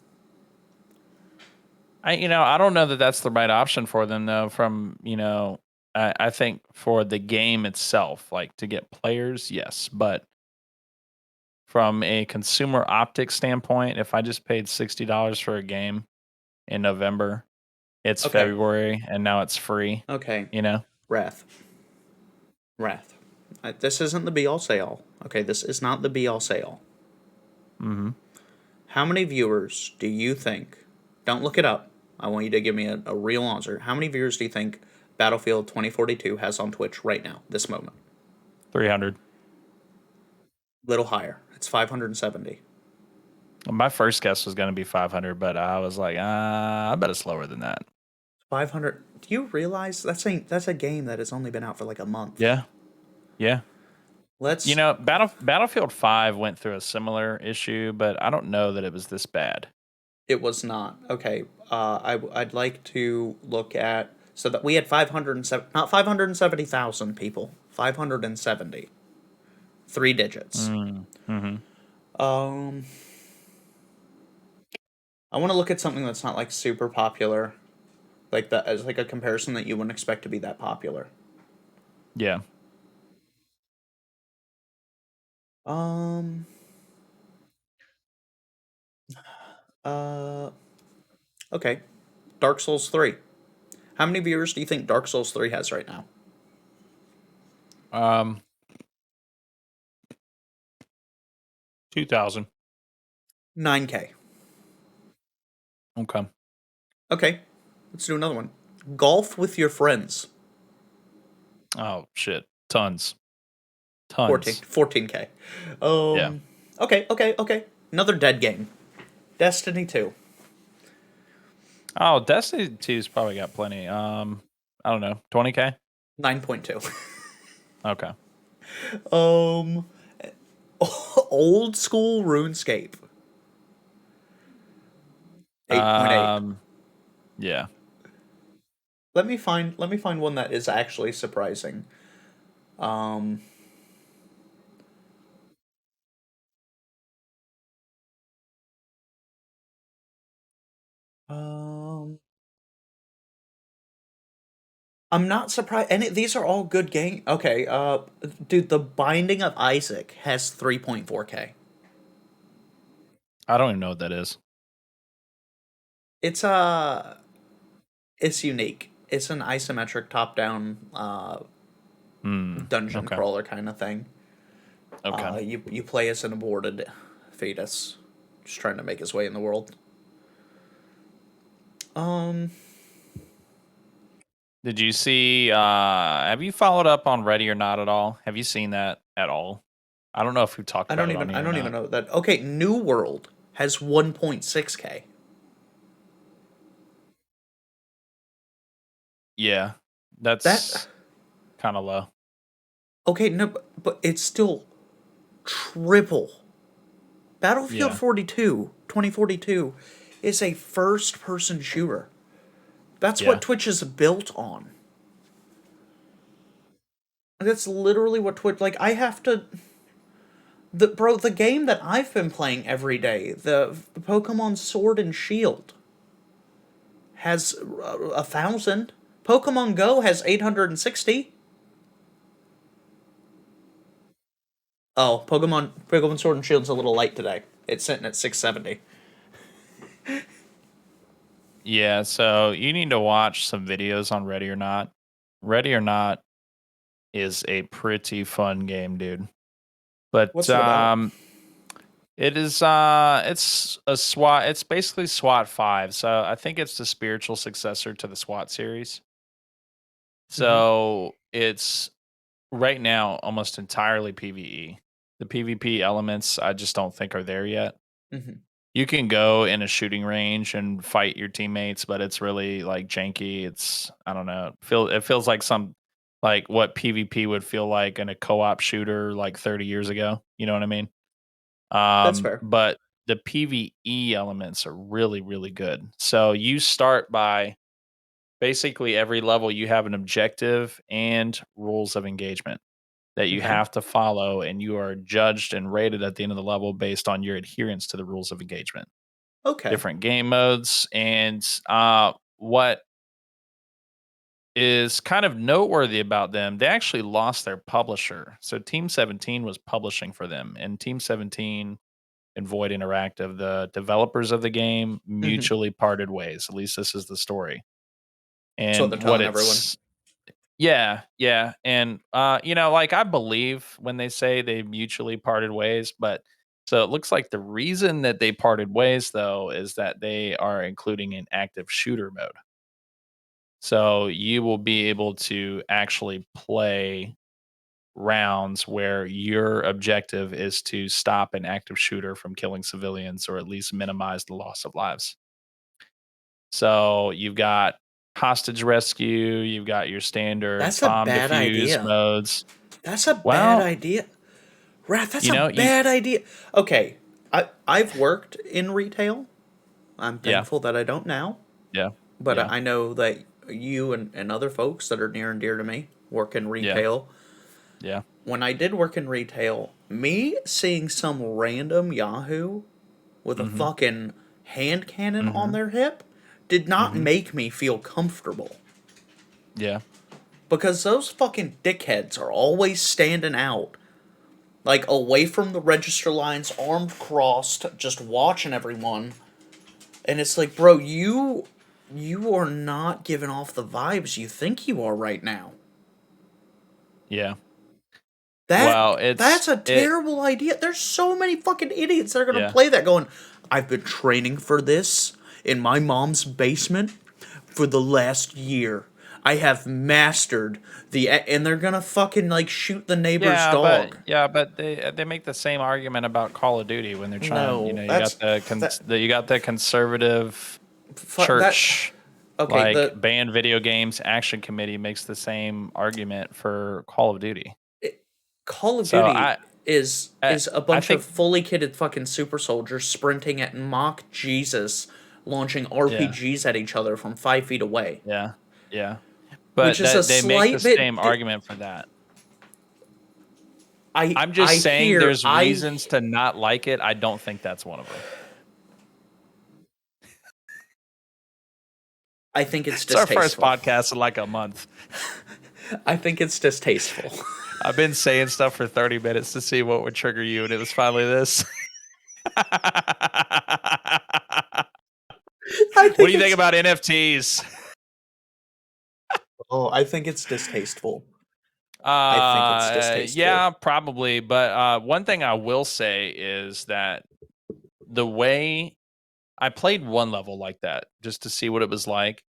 I don't know that that's the right option for them though. From I think for the game itself, like to get players, yes, but from a consumer optics standpoint, if I just paid $60 for a game in November, it's Okay. February and now it's free. Okay. You know, Wrath. Wrath. This isn't the be all say all. Okay, this is not the be all say all. hmm How many viewers do you think? Don't look it up. I want you to give me a real answer. How many viewers do you think Battlefield 2042 has on Twitch right now, this moment? 300. Little higher. It's 570. My first guess was going to be 500, but I was like, I bet it's lower than that. 500. Do you realize that's a game that has only been out for like a month? Yeah, yeah. Let's. Battlefield 5 went through a similar issue, but I don't know that it was this bad. It was not. Okay. I'd like to look at so that we had 507, not 570,000 people, 570, three digits. Mm-hmm. Um, I want to look at something that's not like super popular, like that as like a comparison that you wouldn't expect to be that popular. Yeah. Um, uh, okay. Dark Souls 3. How many viewers do you think Dark Souls 3 has right now? Um, 2,000. 9K. Okay. Okay. Let's do another one. Golf with your friends. Oh shit. Tons. 14, Tons. 14K. Yeah. Okay. Another dead game. Destiny 2. Oh, Destiny 2's probably got plenty. I don't know. 20K? 9.2. Okay. um Old school RuneScape. 8.8. Yeah. Let me find one that is actually surprising. Um um I'm not surprised. And these are all good game. Okay, dude, The Binding of Isaac has 3.4K. I don't even know what that is. It's it's unique. It's an isometric top-down dungeon Okay. crawler kind of thing. Okay. You play as an aborted fetus, just trying to make his way in the world. Um, Did you see have you followed up on Ready or Not at all? Have you seen that at all? I don't know if we've talked about it on I here or don't even not. know that. Okay, New World. has 1.6K. Yeah, That that's kind of low. okay, no, but it's still triple. Battlefield Yeah, 42, 2042, is a first person shooter. That's what yeah, Twitch is built on. That's literally what Twitch, like, I have to. The game that I've been playing every day, the Pokemon Sword and Shield, has 1,000. Pokemon Go has 860. Oh, Pokemon Sword and Shield's a little light today. It's sitting at 670. yeah. So you need to watch some videos on Ready or Not. Ready or Not is a pretty fun game, dude. But What's it about? it is it's a SWAT. It's basically SWAT 5. So I think it's the spiritual successor to the SWAT series. Mm-hmm. So it's right now almost entirely PvE. The PvP elements I just don't think are there yet. Mm-hmm. You can go in a shooting range and fight your teammates, but it's really like janky. It's I don't know. It feels like some like what PvP would feel like in a co-op shooter like 30 years ago. You know what I mean? That's fair. But the PvE elements are really, really good. So you start by basically every level you have an objective and rules of engagement that you Okay. have to follow, and you are judged and rated at the end of the level based on your adherence to the rules of engagement. Okay. Different game modes, and what is kind of noteworthy about them, they actually lost their publisher. So Team 17 was publishing for them, and Team 17 and Void Interactive, the developers of the game, Mm-hmm. mutually parted ways. At least this is the story. That's what they're And what telling everyone. it's yeah, yeah. And like I believe when they say they mutually parted ways, but so it looks like the reason that they parted ways though is that they are including an active shooter mode. So you will be able to actually play rounds where your objective is to stop an active shooter from killing civilians or at least minimize the loss of lives. So you've got hostage rescue, you've got your standard That's a bomb bad defuse idea. modes. That's a bad Well, idea. Wrath, that's you a know, you bad idea. Okay, I've worked in retail. I'm yeah, thankful that I don't now, yeah, but yeah, I know that you and other folks that are near and dear to me work in yeah, retail. yeah. When I did work in retail, me seeing some random Yahoo with a Mhm, fucking hand cannon on mhm, their hip did not mhm. make me feel comfortable. Yeah, Because those fucking dickheads are always standing out, like away from the register lines, arms crossed, just watching everyone. And it's like, bro, you are not giving off the vibes you think you are right now. yeah. That Well, that's a it terrible idea. There's so many fucking idiots that are gonna yeah. play that going, I've been training for this in my mom's basement for the last year. I have mastered and they're gonna fucking like shoot the neighbor's dog. Yeah, but they make the same argument about Call of Duty when they're trying, No, you got that you got the conservative that church okay, like the banned video games action committee makes the same argument for Call of Duty. Call of So Duty is I, is a I bunch of think fully kitted fucking super soldiers sprinting at mock Jesus, launching yeah, RPGs at each other from 5 feet away, yeah, yeah. which But is a that they make the slight bit. same argument for that. I I'm I just saying hear there's I reasons to not like it. I don't think that's one of them. I think it's It's our first distasteful. podcast in like a month. I think it's distasteful. I've been saying stuff for 30 minutes to see what would trigger you, and it was finally this. I What do think you think it's about NFTs? I think it's distasteful. I think it's distasteful. Yeah, probably. But one thing I will say is that the way I played one level like that just to see what it was like.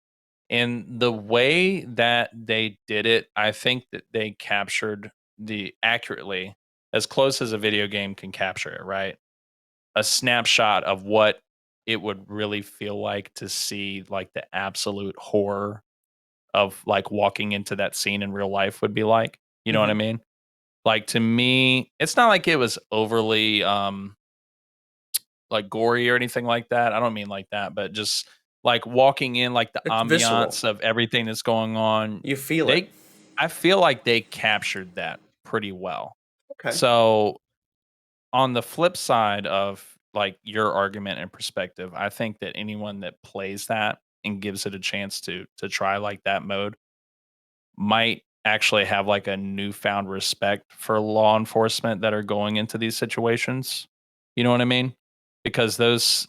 And the way that they did it, I think that they captured the accurately as close as a video game can capture it, right? a snapshot of what it would really feel like to see like the absolute horror of like walking into that scene in real life would be like. You know what I Hmm. mean? Like to me, it's not like it was overly like gory or anything like that. I don't mean like that, but just like walking in, like the It's visceral. ambiance of everything that's going on. You feel it. They, I feel like they captured that pretty well. Okay. So on the flip side of like your argument and perspective, I think that anyone that plays that and gives it a chance to try like that mode might actually have like a newfound respect for law enforcement that are going into these situations. You know what I mean? Because those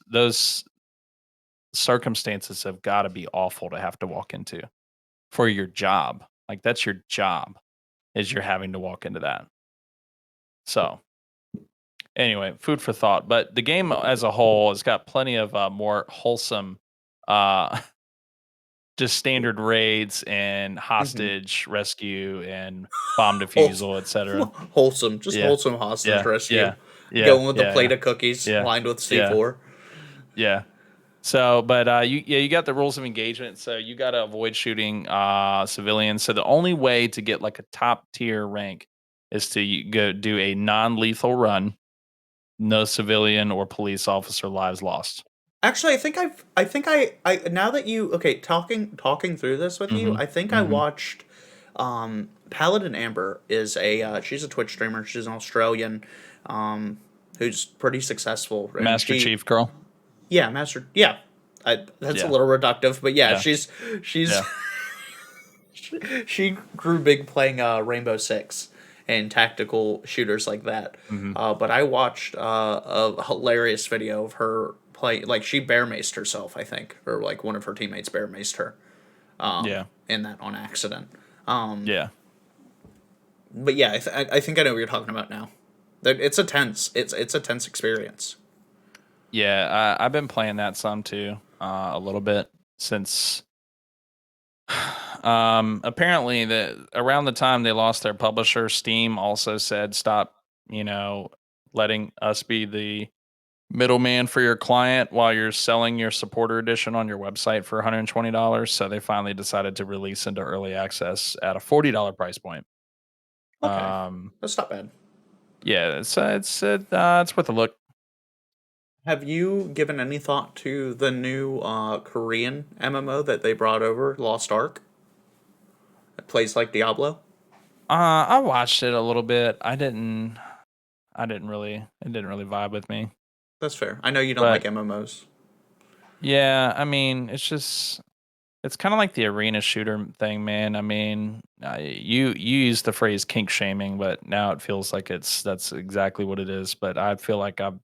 circumstances have got to be awful to have to walk into for your job. Like that's your job is you're having to walk into that. So anyway, food for thought. But the game as a whole has got plenty of more wholesome, uh, just standard raids and Hmm. hostage rescue and bomb Wholes- defusal, etc. Wholesome, just Yeah, wholesome hostage yeah, rescue. yeah, yeah, Going with the yeah, plate yeah, of cookies yeah, lined with yeah, C4. yeah. So, but you got the rules of engagement. So you got to avoid shooting civilians. So the only way to get like a top tier rank is to go do a non lethal run. No civilian or police officer lives lost. Actually, I think I now that you okay talking through this with you, Hmm. I think I Hmm. watched Paladin Amber is a she's a Twitch streamer. She's an Australian who's pretty successful and Master she Chief girl. yeah, master yeah. That's a Yeah, little reductive, but yeah, yeah, she's yeah. she grew big playing Rainbow Six and tactical shooters like that. Hmm. But I watched a hilarious video of her play. Like she bear maced herself, I think, or like one of her teammates bear maced her Yeah, in that on accident. yeah, But yeah, I think I know what you're talking about now. It's a tense. It's a tense experience. yeah. I've been playing that some too, a little bit since. Apparently, around the time they lost their publisher, Steam also said stop. You know, letting us be the middleman for your client while you're selling your supporter edition on your website for $120. So they finally decided to release into early access at a $40 price point. Okay, Um, that's not bad. yeah, it's worth a look. Have you given any thought to the new Korean MMO that they brought over, Lost Ark? It plays like Diablo. I watched it a little bit. I didn't really. It didn't really vibe with me. That's fair. I know you don't like But MMOs. yeah, I mean, it's kind of like the arena shooter thing, man. I mean, you use the phrase kink shaming, but now it feels like that's exactly what it is. But I feel like I've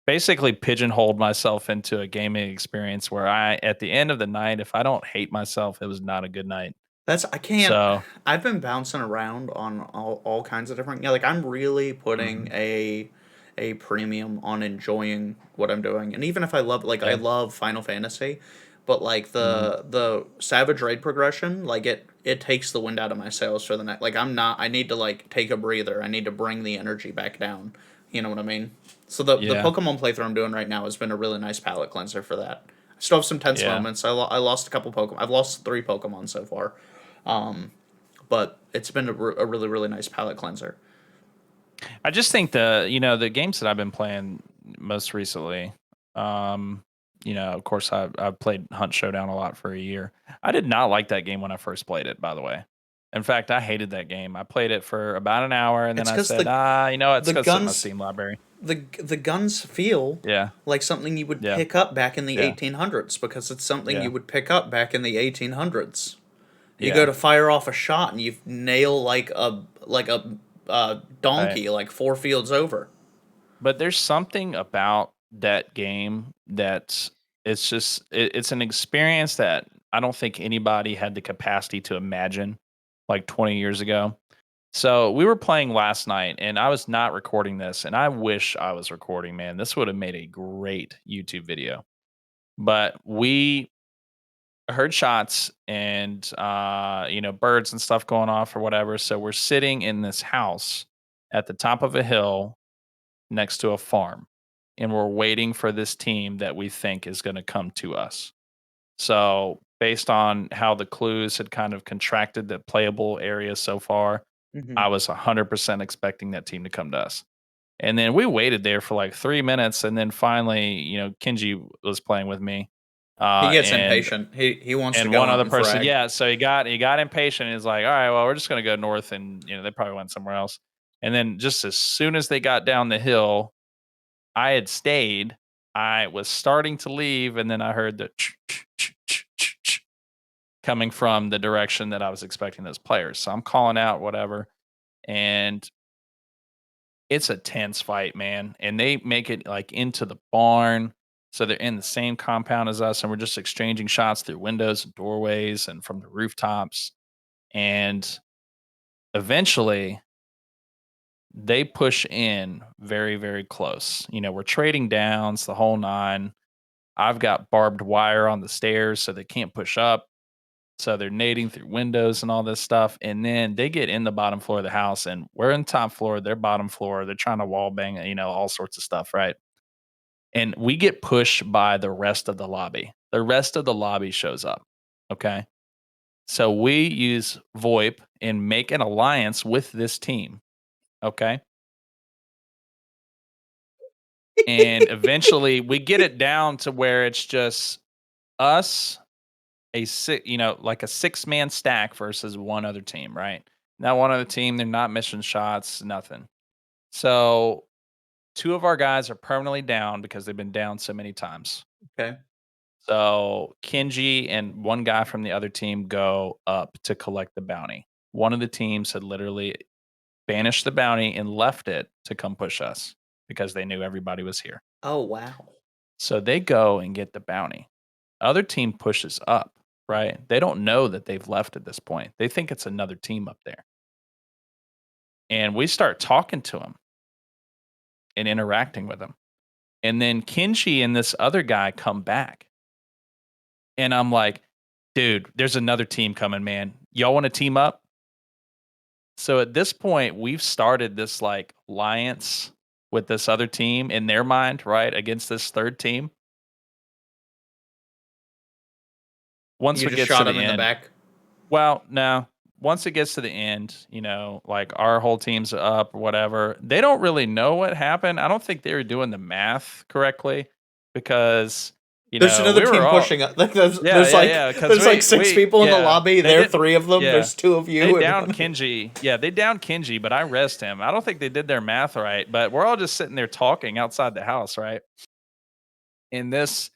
basically pigeonholed myself into a gaming experience where at the end of the night, if I don't hate myself, it was not a good night. That's I can't. So, I've been bouncing around on all kinds of different. Yeah, like I'm really putting mhm, a premium on enjoying what I'm doing, and even if I love like I yeah, love Final Fantasy, but like mhm, the Savage Raid progression, like it takes the wind out of my sails for the night. Like I'm not. I need to like take a breather. I need to bring the energy back down. You know what I mean? So the yeah, Pokemon playthrough I'm doing right now has been a really nice palate cleanser for that. I still have some tense yeah. moments. I lost a couple Pokemon. I've lost 3 Pokemon so far, but it's been a really really nice palate cleanser. I just think the games that I've been playing most recently, um, of course I've played Hunt Showdown a lot for a year. I did not like that game when I first played it, by the way. In fact, I hated that game. I played it for about an hour and then It's I because said, it's the gonna sit in my guns Steam library. the guns feel Yeah, like something you would yeah, pick up back in the yeah, 1800s because it's something you yeah, would pick up back in the 1800s. You go yeah. to fire off a shot and you nail like a Right. donkey like 4 fields over. But there's something about that game that it's an experience that I don't think anybody had the capacity to imagine like 20 years ago. So we were playing last night and I was not recording this and I wish I was recording, man. This would have made a great YouTube video. But we heard shots and birds and stuff going off or whatever. So we're sitting in this house at the top of a hill next to a farm. and we're waiting for this team that we think is going to come to us. So, based on how the clues had kind of contracted the playable area so far, Hmm. I was 100% expecting that team to come to us. And then we waited there for like 3 minutes, and then finally, Kenji was playing with me, He gets and impatient. He wants to and go one out other and person, frag. yeah, so he got impatient. He's like, "All right, well, we're just gonna go north," and they probably went somewhere else. And then just as soon as they got down the hill, I had stayed. I was starting to leave, and then I heard the coming from the direction that I was expecting those players. So I'm calling out whatever, and it's a tense fight, man. And they make it like into the barn. So they're in the same compound as us, and we're just exchanging shots through windows and doorways and from the rooftops. And eventually they push in very, very close. We're trading downs the whole nine. I've got barbed wire on the stairs so they can't push up. So they're nading through windows and all this stuff. And then they get in the bottom floor of the house, and we're in top floor, they're bottom floor. They're trying to wall bang, all sorts of stuff, right? And we get pushed by the rest of the lobby. The rest of the lobby shows up. Okay. So we use VoIP and make an alliance with this team. Okay. And eventually we get it down to where it's just us, like a 6-man stack versus one other team, right? Now, one other team, they're not missing shots, nothing. So 2 of our guys are permanently down because they've been down so many times. Okay. So Kenji and one guy from the other team go up to collect the bounty. One of the teams had literally banished the bounty and left it to come push us because they knew everybody was here. Oh wow. So they go and get the bounty. Other team pushes up, right? They don't know that they've left at this point. They think it's another team up there. And we start talking to them and interacting with them. And then Kenji and this other guy come back. And I'm like, dude, there's another team coming, man. Y'all want to team up? So at this point, we've started this like alliance with this other team in their mind, right? Against this third team. Once You it just gets to shot the him in the end, back. well, no. Once it gets to the end, like our whole team's up or whatever, they don't really know what happened. I don't think they were doing the math correctly because, There's another we were team all, pushing up. Like there's yeah, there's yeah, like yeah. Because there's like six people in the lobby. they There are didn't, three of them. yeah, There's two of they you and downed one. Kenji. Yeah, they downed Kenji, but I rest him. I don't think they did their math right, but we're all just sitting there talking outside the house, right? And there's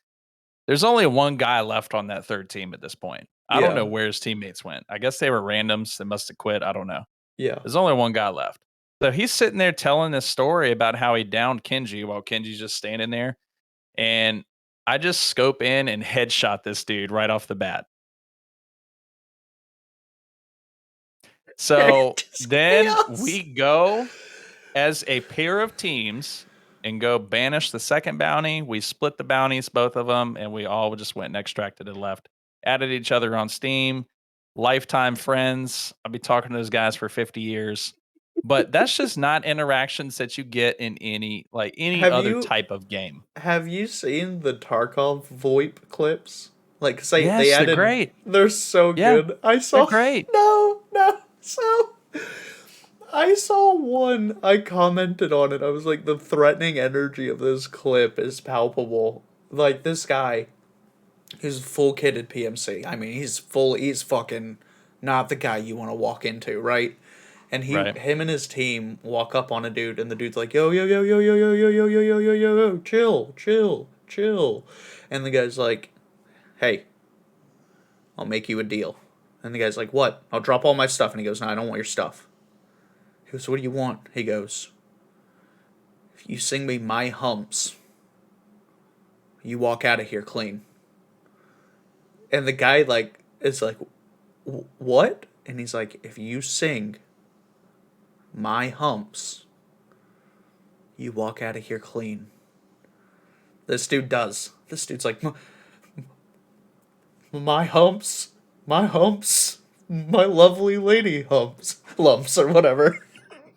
only one guy left on that third team at this point. I don't know Yeah. where his teammates went. I guess they were randoms. They must have quit. I don't know. Yeah. There's only one guy left. So he's sitting there telling this story about how he downed Kenji while Kenji's just standing there. And I just scope in and headshot this dude right off the bat. So Just then chaos. we go as a pair of teams and go banish the second bounty. We split the bounties, both of them, and we all just went and extracted and left. Added each other on Steam. Lifetime friends. I'll be talking to those guys for 50 years. But that's just not interactions that you get in any Have other you type of game. have you seen the Tarkov VoIP clips? Like say they Yes, they're added great. they're so Yeah, good. I they're saw great. no. So I saw one. I commented on it. I was like, the threatening energy of this clip is palpable. Like this guy, he's full kitted PMC. I mean, he's fucking not the guy you want to walk into, right? And Right. him and his team walk up on a dude, and the dude's like, yo, yo, yo, yo, yo, yo, yo, yo, yo, yo, yo, yo, yo, chill. And the guy's like, hey, I'll make you a deal. And the guy's like, what? I'll drop all my stuff. And he goes, no, I don't want your stuff. He goes, what do you want? He goes, if you sing me my humps, you walk out of here clean. And the guy like is like, what? And he's like, if you sing my humps, you walk out of here clean. This dude does. This dude's like, my humps, my lovely lady lumps or whatever.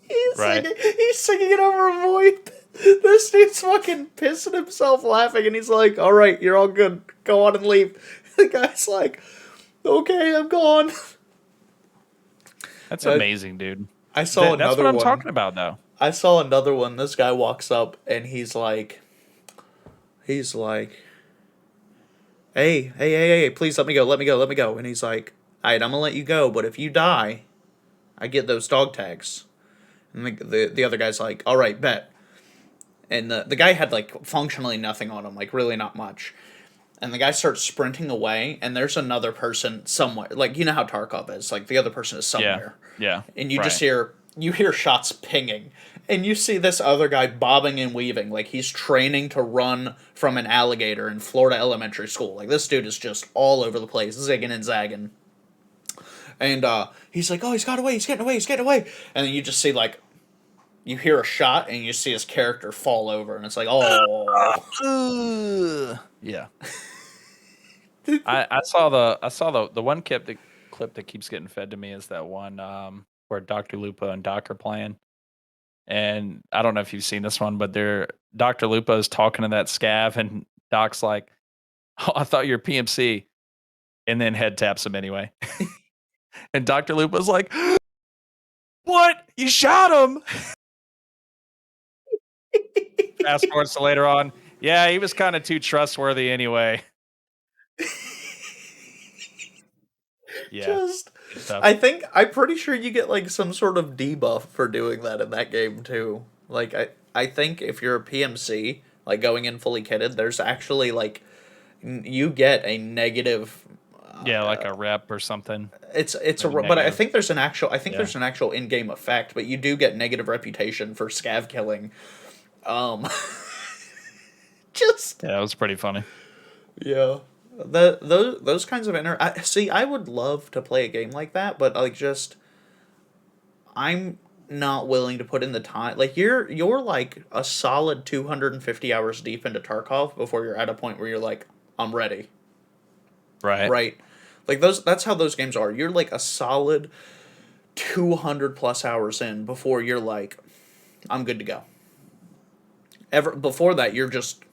He's Right. singing it over VoIP. This dude's fucking pissing himself laughing, and he's like, "All right, you're all good. Go on and leave." The guy's like, "Okay, I'm gone." That's Uh, amazing, dude. I saw That's what another I'm one. talking about, though. I saw another one. This guy walks up and he's like, hey, please let me go, let me go, let me go. And he's like, all right, I'm gonna let you go, but if you die, I get those dog tags. And the other guy's like, all right, bet. And the guy had like functionally nothing on him, like really not much. And the guy starts sprinting away, and there's another person somewhere. Like, you know how Tarkov is. Like, the other person is Yeah. somewhere. Yeah. And you just Right. hear shots pinging. And you see this other guy bobbing and weaving. Like, he's training to run from an alligator in Florida elementary school. Like, this dude is just all over the place, zigging and zagging. And he's like, oh, he's got away, he's getting away, he's getting away. And then you just see, like, you hear a shot, and you see his character fall over. And it's like, oh. Yeah. I saw the one clip that keeps getting fed to me is that one where Dr. Lupo and Doc are playing. And I don't know if you've seen this one, but Dr. Lupo is talking to that scav, and Doc's like, "Oh, I thought you were PMC," and then head taps him anyway. And Dr. Lupo's like, "What? You shot him?" Fast forwards to later on. Yeah, he was kind of too trustworthy anyway. Yeah, Just, good stuff. I'm pretty sure you get like some sort of debuff for doing that in that game too. Like I think if you're a PMC, like going in fully kitted, there's actually like you get a negative. Yeah, like a rep or something. It's a Maybe but I negative. think there's an actual I think Yeah. there's an actual in game effect, but you do get negative reputation for scav killing. Um, just Yeah, that was pretty funny. yeah. Those kinds of see, I would love to play a game like that, but like just I'm not willing to put in the time. Like you're like a solid 250 hours deep into Tarkov before you're at a point where you're like, I'm ready. Right. Right? Like that's how those games are. You're like a solid 200 plus hours in before you're like, I'm good to go. Ever before that you're just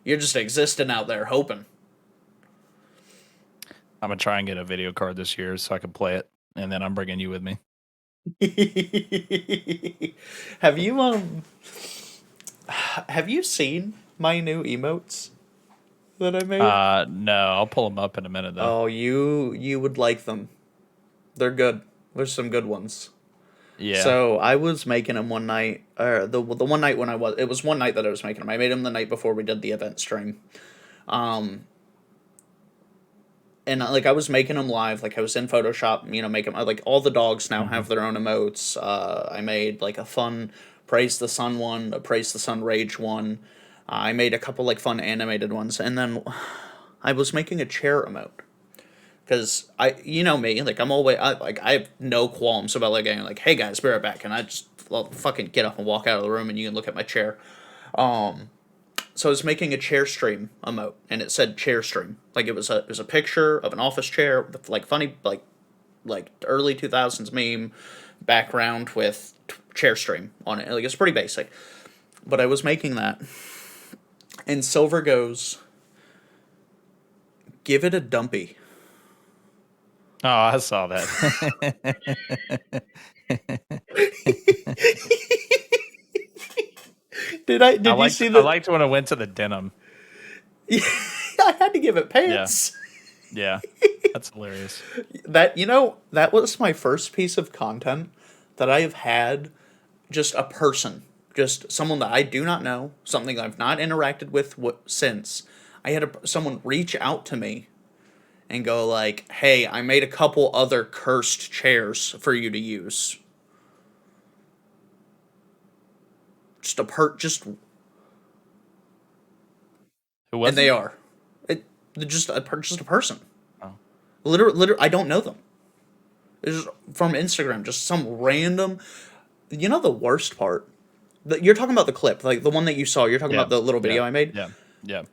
existing out there hoping. I'm gonna try and get a video card this year so I can play it, and then I'm bringing you with me. have you um have you seen my new emotes that I made? No, I'll pull them up in a minute though. Oh, you would like them. They're good. There's some good ones. Yeah. So I was making them one night, or the one night when it was one night that I was making them. I made them the night before we did the event stream. Um, and like I was making them live, like I was in Photoshop, making like all the dogs now Hmm. have their own emotes. I made like a fun praise the sun one, a praise the sun rage one. I made a couple like fun animated ones, and then I was making a chair emote. Because you know me, like I have no qualms about like getting like, hey guys, be right back, and I just fucking get up and walk out of the room, and you can look at my chair. So I was making a chair stream emote, and it said chair stream, like it was a picture of an office chair with like funny like early 2000s meme background with chair stream on it. Like it's pretty basic, but I was making that, and Silver goes, give it a dumpy. Oh, I saw that. Did you see I the liked when I went to the denim. I had to give it Yeah. pants. Yeah. That's hilarious. That was my first piece of content that I have had just a person, just someone that I do not know, something I've not interacted with since. I had someone reach out to me and go like, "Hey, I made a couple other cursed chairs for you to use." Just Who and was they it? are. It they're just a person. Oh. Literally, I don't know them. It's from Instagram, just some random. You know the worst part? You're talking about the clip, like the one that you saw. You're talking Yeah. about the little Yeah. video I made. Yeah. Yeah.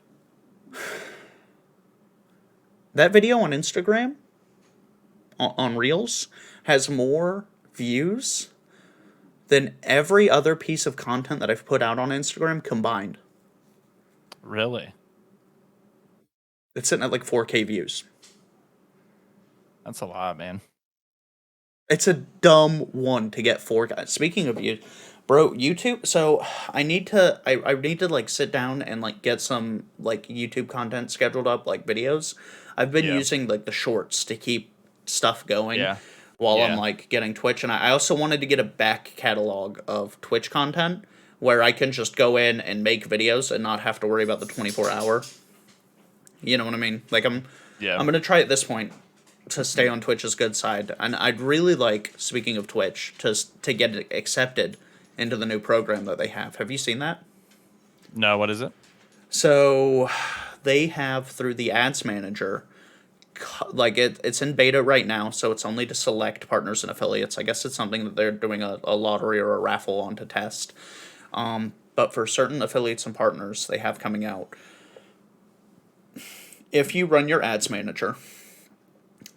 That video on Instagram, on Reels, has more views than every other piece of content that I've put out on Instagram combined. Really? It's sitting at like 4K views. That's a lot, man. It's a dumb one to get 4K. Speaking of you, bro, YouTube. So I need to like sit down and like get some like YouTube content scheduled up, like videos. I've been Yeah. using like the shorts to keep stuff going Yeah. while I'm Yeah. like getting Twitch, and I also wanted to get a back catalog of Twitch content where I can just go in and make videos and not have to worry about the 24 hour. You know what I mean? Like Yeah. I'm gonna try at this point to stay on Twitch's good side, and I'd really like, speaking of Twitch, to get it accepted into the new program that they have. Have you seen that? No, what is it? So they have through the ads manager, like it's in beta right now, so it's only to select partners and affiliates. I guess it's something that they're doing a lottery or a raffle on to test. But for certain affiliates and partners, they have coming out. If you run your ads manager,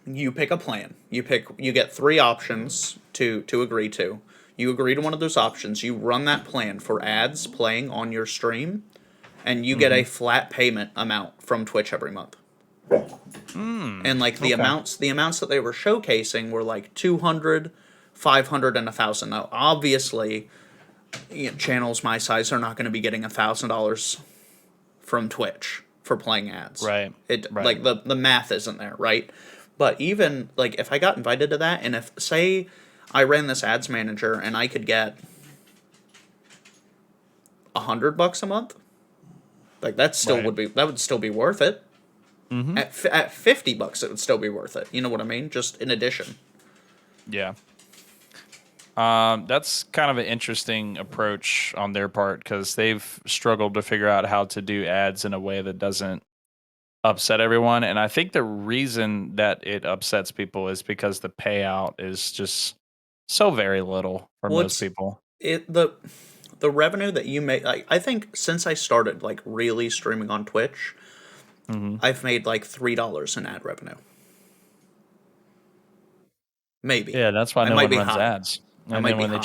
you pick a plan. You get three options to agree to. You agree to one of those options. You run that plan for ads playing on your stream, and you get Mm-hmm. a flat payment amount from Twitch every month. And like Okay. the amounts that they were showcasing were like 200, 500, and 1,000. Now, obviously, channels my size are not going to be getting $1,000 from Twitch for playing ads. Right. It Right. like the math isn't there, right? But even like if I got invited to that, and if say I ran this ads manager and I could get $100 a month, like Right. that would still be worth it. Mm-hmm. At $50, it would still be worth it. You know what I mean? Just in addition. Yeah. That's kind of an interesting approach on their part because they've struggled to figure out how to do ads in a way that doesn't upset everyone. And I think the reason that it upsets people is because the payout is just so very little for most What's people. it the revenue that you make? I think since I started like really streaming on Twitch, Hmm. I've made like $3 in ad revenue. Maybe Yeah, that's why I no might one be runs high. ads. I And might then be when high.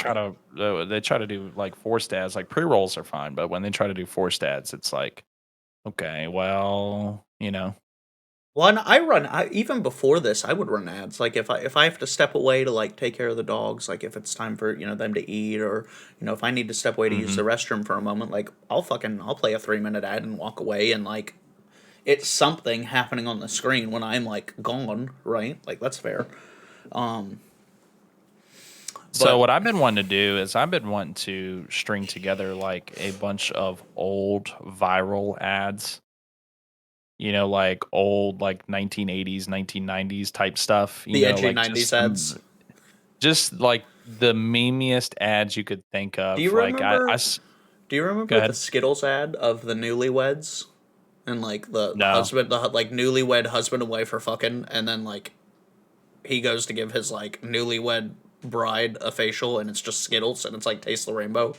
they try to do like forced ads, like pre rolls are fine, but when they try to do forced ads, it's like, okay, well, Well, and even before this, I would run ads. Like if I have to step away to like take care of the dogs, like if it's time for them to eat, or if I need to step away to use hmm the restroom for a moment, like I'll play a 3 minute ad and walk away, and like it's something happening on the screen when I'm like gone, right? Like that's fair. Um, So but what I've been wanting to do is I've been wanting to string together like a bunch of old viral ads, like old like 1980s, 1990s type stuff, the edgy like '90s just ads. just like the memeiest ads you could think Do you of. Like remember? Do you go remember the ahead. Skittles ad of the newlyweds? And like the No. husband, like newlywed husband and wife are fucking, and then like he goes to give his like newlywed bride a facial, and it's just Skittles, and it's like taste the rainbow.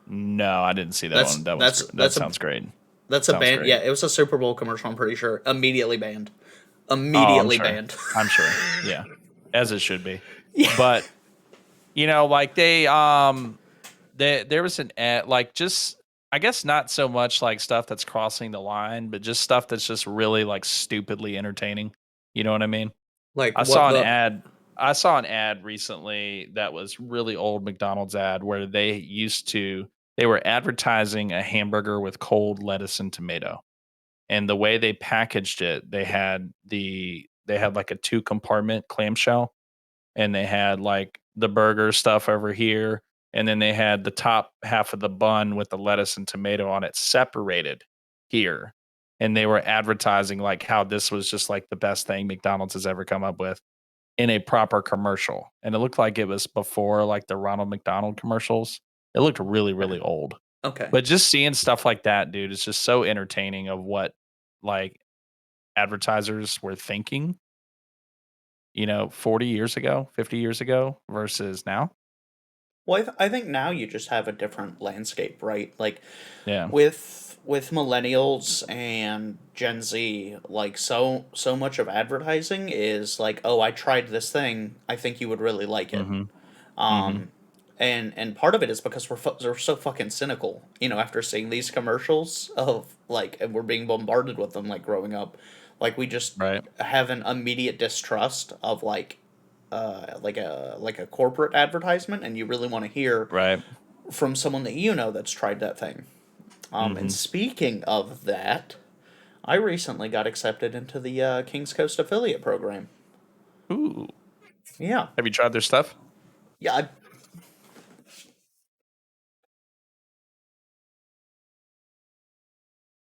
No, I didn't see that That's one. That one's that's gr that that's a sounds great. that's a Sounds band. great. Yeah, it was a Super Bowl commercial. I'm pretty sure. Immediately banned. Oh, I'm Immediately sure. banned. I'm sure. Yeah. As it should be. Yeah. But, like there was an ad, like just I guess not so much like stuff that's crossing the line, but just stuff that's just really like stupidly entertaining. You know what I mean? Like I what saw an the ad I saw an ad recently that was really old McDonald's ad where they were advertising a hamburger with cold lettuce and tomato. And the way they packaged it, they had like a two compartment clamshell, and they had like the burger stuff over here, and then they had the top half of the bun with the lettuce and tomato on it separated here. And they were advertising like how this was just like the best thing McDonald's has ever come up with in a proper commercial. And it looked like it was before like the Ronald McDonald commercials. It looked really, okay. really old. Okay. But just seeing stuff like that, dude, is just so entertaining of what like advertisers were thinking, 40 years ago, 50 years ago versus now. Well, I think now you just have a different landscape, right? Like Yeah. with millennials and Gen Z, like so much of advertising is like, oh, I tried this thing. I think you would really like it. Mhm. Mhm. Um, And part of it is because we're so fucking cynical, after seeing these commercials of like, and we're being bombarded with them like growing up, like we just Right. have an immediate distrust of like a corporate advertisement, and you really want to hear Right. from someone that that's tried that thing. And Mm-hmm. speaking of that, I recently got accepted into the Kings Coast affiliate program. Ooh. Yeah, Have you tried their stuff? yeah.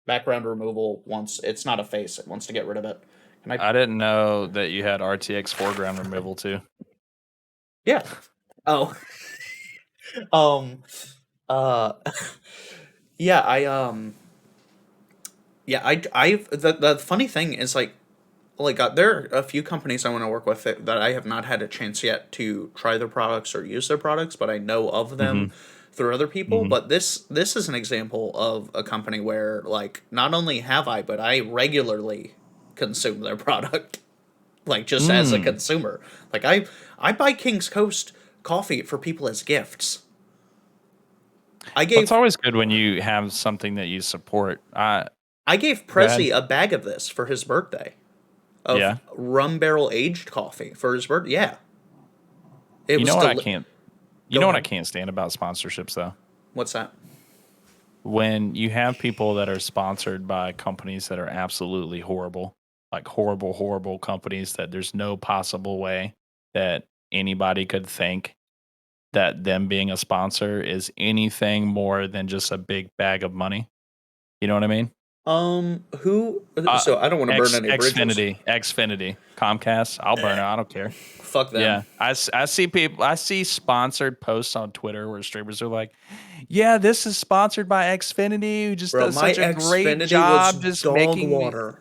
Background removal wants it's not a face; it wants to get rid of it. Can I? I didn't know that you had RTX foreground removal too. Yeah. Oh. um. Uh. Yeah. Yeah. The funny thing is there are a few companies I want to work with that I have not had a chance yet to try their products or use their products, but I know of them Mm-hmm. through other people. Mm-hmm. But this is an example of a company where like not only have I, but I regularly consume their product, like just as a Mm. consumer. Like I buy King's Coast coffee for people as gifts. I Well, it's gave always good when you have something that you support. I gave Go ahead. Prezi a bag of this for his birthday, of Yeah. rum barrel aged coffee for his birthday. Yeah, it You was know what I deli- can't. You Go know what I ahead. can't stand about sponsorships though. What's that? When you have people that are sponsored by companies that are absolutely horrible, like horrible, horrible companies that there's no possible way that anybody could think that them being a sponsor is anything more than just a big bag of money. You know what I mean? Who? Uh, So I don't want to burn any bridges. Xfinity, Comcast. I'll burn it. I don't care. Fuck them, Yeah, I see people. I see sponsored posts on Twitter where streamers are like, "Yeah, this is sponsored by Xfinity, who just bro. does My such a great Xfinity was job, just dog making me." water.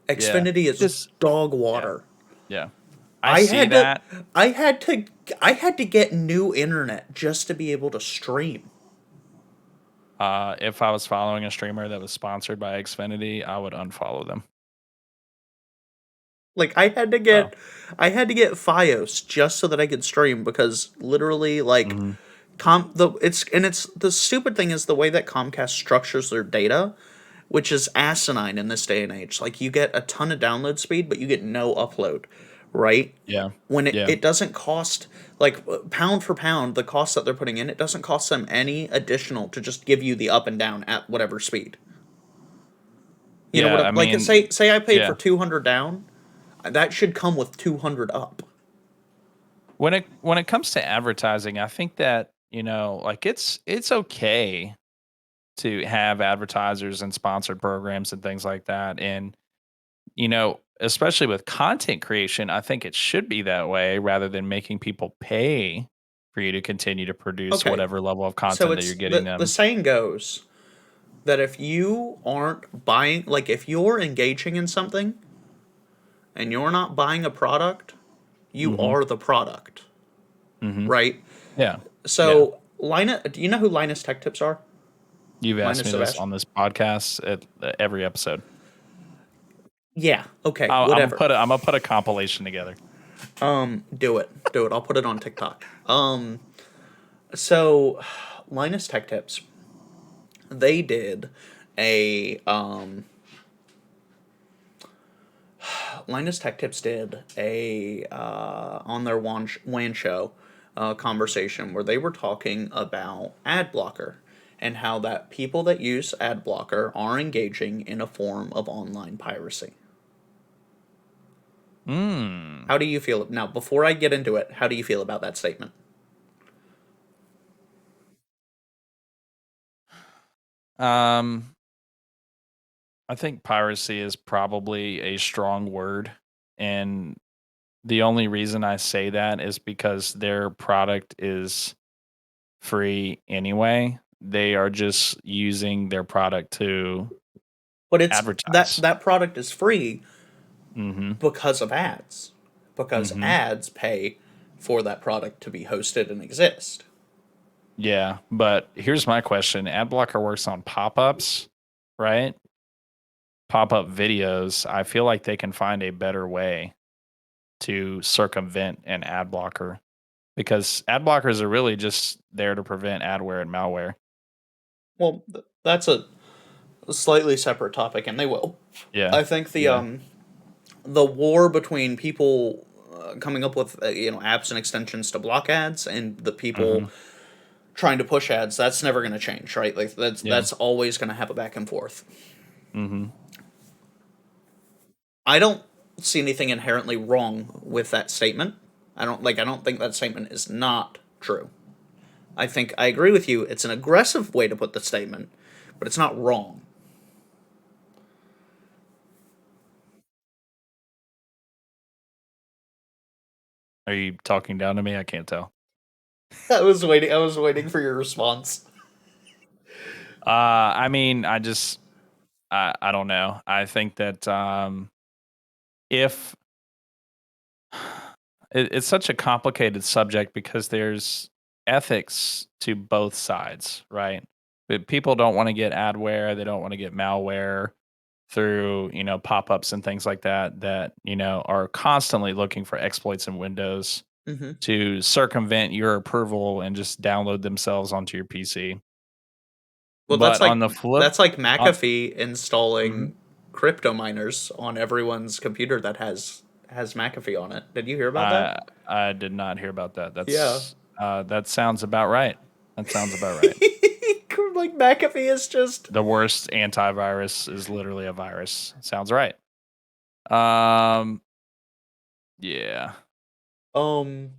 Yeah, Xfinity is just dog yeah, water. yeah. I I see had to, that. I had to, I had to get new internet just to be able to stream. If I was following a streamer that was sponsored by Xfinity, I would unfollow them. Like So, I had to get FiOS just so that I could stream because literally mhm. it's the stupid thing is the way that Comcast structures their data, which is asinine in this day and age. Like you get a ton of download speed, but you get no upload, right? Yeah, When yeah, it doesn't cost like pound for pound the cost that they're putting in, it doesn't cost them any additional to just give you the up and down at whatever speed. You know yeah. what? I Like mean, say I paid yeah. for 200 down, that should come with 200 up. When it comes to advertising, I think that like it's okay to have advertisers and sponsored programs and things like that. And, especially with content creation, I think it should be that way rather than making people pay for you to continue to produce Okay, whatever level of so content that it's you're getting the them. saying goes that if you aren't buying, like if you're engaging in something and you're not buying a product, you Hmm. are the product, Hmm. right? Yeah. Yeah. So Linus, do you know who Linus Tech Tips are? You've asked Linus me this Sebastian. on this podcast at every episode. Yeah. Okay. I'm gonna Whatever. put a compilation together. Do it. Do it. I'll put it on TikTok. So Linus Tech Tips, they did a Linus Tech Tips did a on their WAN show conversation where they were talking about ad blocker and how that people that use ad blocker are engaging in a form of online piracy. Mm. How do you feel now? Before I get into it, how do you feel about that statement? Um, I think piracy is probably a strong word, and the only reason I say that is because their product is free anyway. They are just using their product to But it's advertise. that product is free Mhm. because of ads, because Mhm. ads pay for that product to be hosted and exist. Yeah, but here's my question. Adblocker works on pop-ups, right? Pop-up videos. I feel like they can find a better way to circumvent an ad blocker because ad blockers are really just there to prevent adware and malware. Well, that's a slightly separate topic, and they will. Yeah. I think Yeah. the war between people coming up with apps and extensions to block ads and the people Mhm. trying to push ads, that's never going to change, right? Like Yeah. that's always going to have a back and forth. Mhm. I don't see anything inherently wrong with that statement. I don't think that statement is not true. I think I agree with you. It's an aggressive way to put the statement, but it's not wrong. Are you talking down to me? I can't tell. I was waiting for your response. I mean, I don't know. I think that if it's such a complicated subject because there's ethics to both sides, right? But people don't want to get adware, they don't want to get malware through, pop-ups and things like that that, are constantly looking for exploits in Windows Hmm. to circumvent your approval and just download themselves onto your PC. Well, But on the flip, that's like on McAfee mhm, installing crypto miners on everyone's computer that has McAfee on it. Did you hear about that? I did not hear about that. Yeah. That sounds about right. That sounds about right. Like McAfee is just The worst antivirus is literally a virus. Sounds right. Um, yeah. um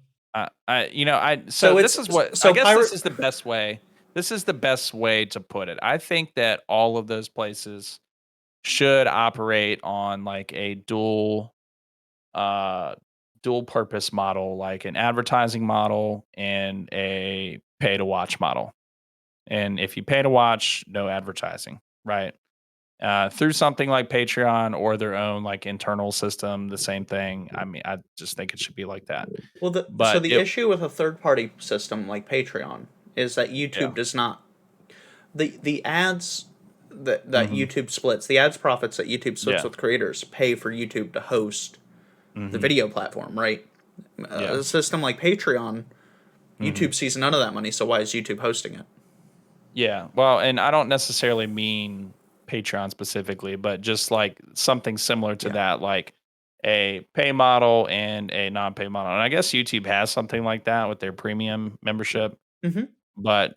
So this it's is what I so guess pirate. this is the best way. This is the best way to put it. I think that all of those places should operate on like a uh dual purpose model, like an advertising model and a pay to watch model. And if you pay to watch, no advertising, right? Through something like Patreon or their own like internal system, the same thing. I mean, I just think it should be like that. Well, But the it, issue with a third party system like Patreon is that yeah, YouTube does not the ads that hmm YouTube splits, the ads profits that YouTube splits yeah, with creators pay for YouTube to host the hmm video platform, right? yeah, A system like Patreon, hmm YouTube sees none of that money, so why is YouTube hosting it? yeah. Well, and I don't necessarily mean Patreon specifically, but just like something similar to Yeah. that, like a pay model and a non-pay model. And I guess YouTube has something like that with their premium membership. Hmm. But,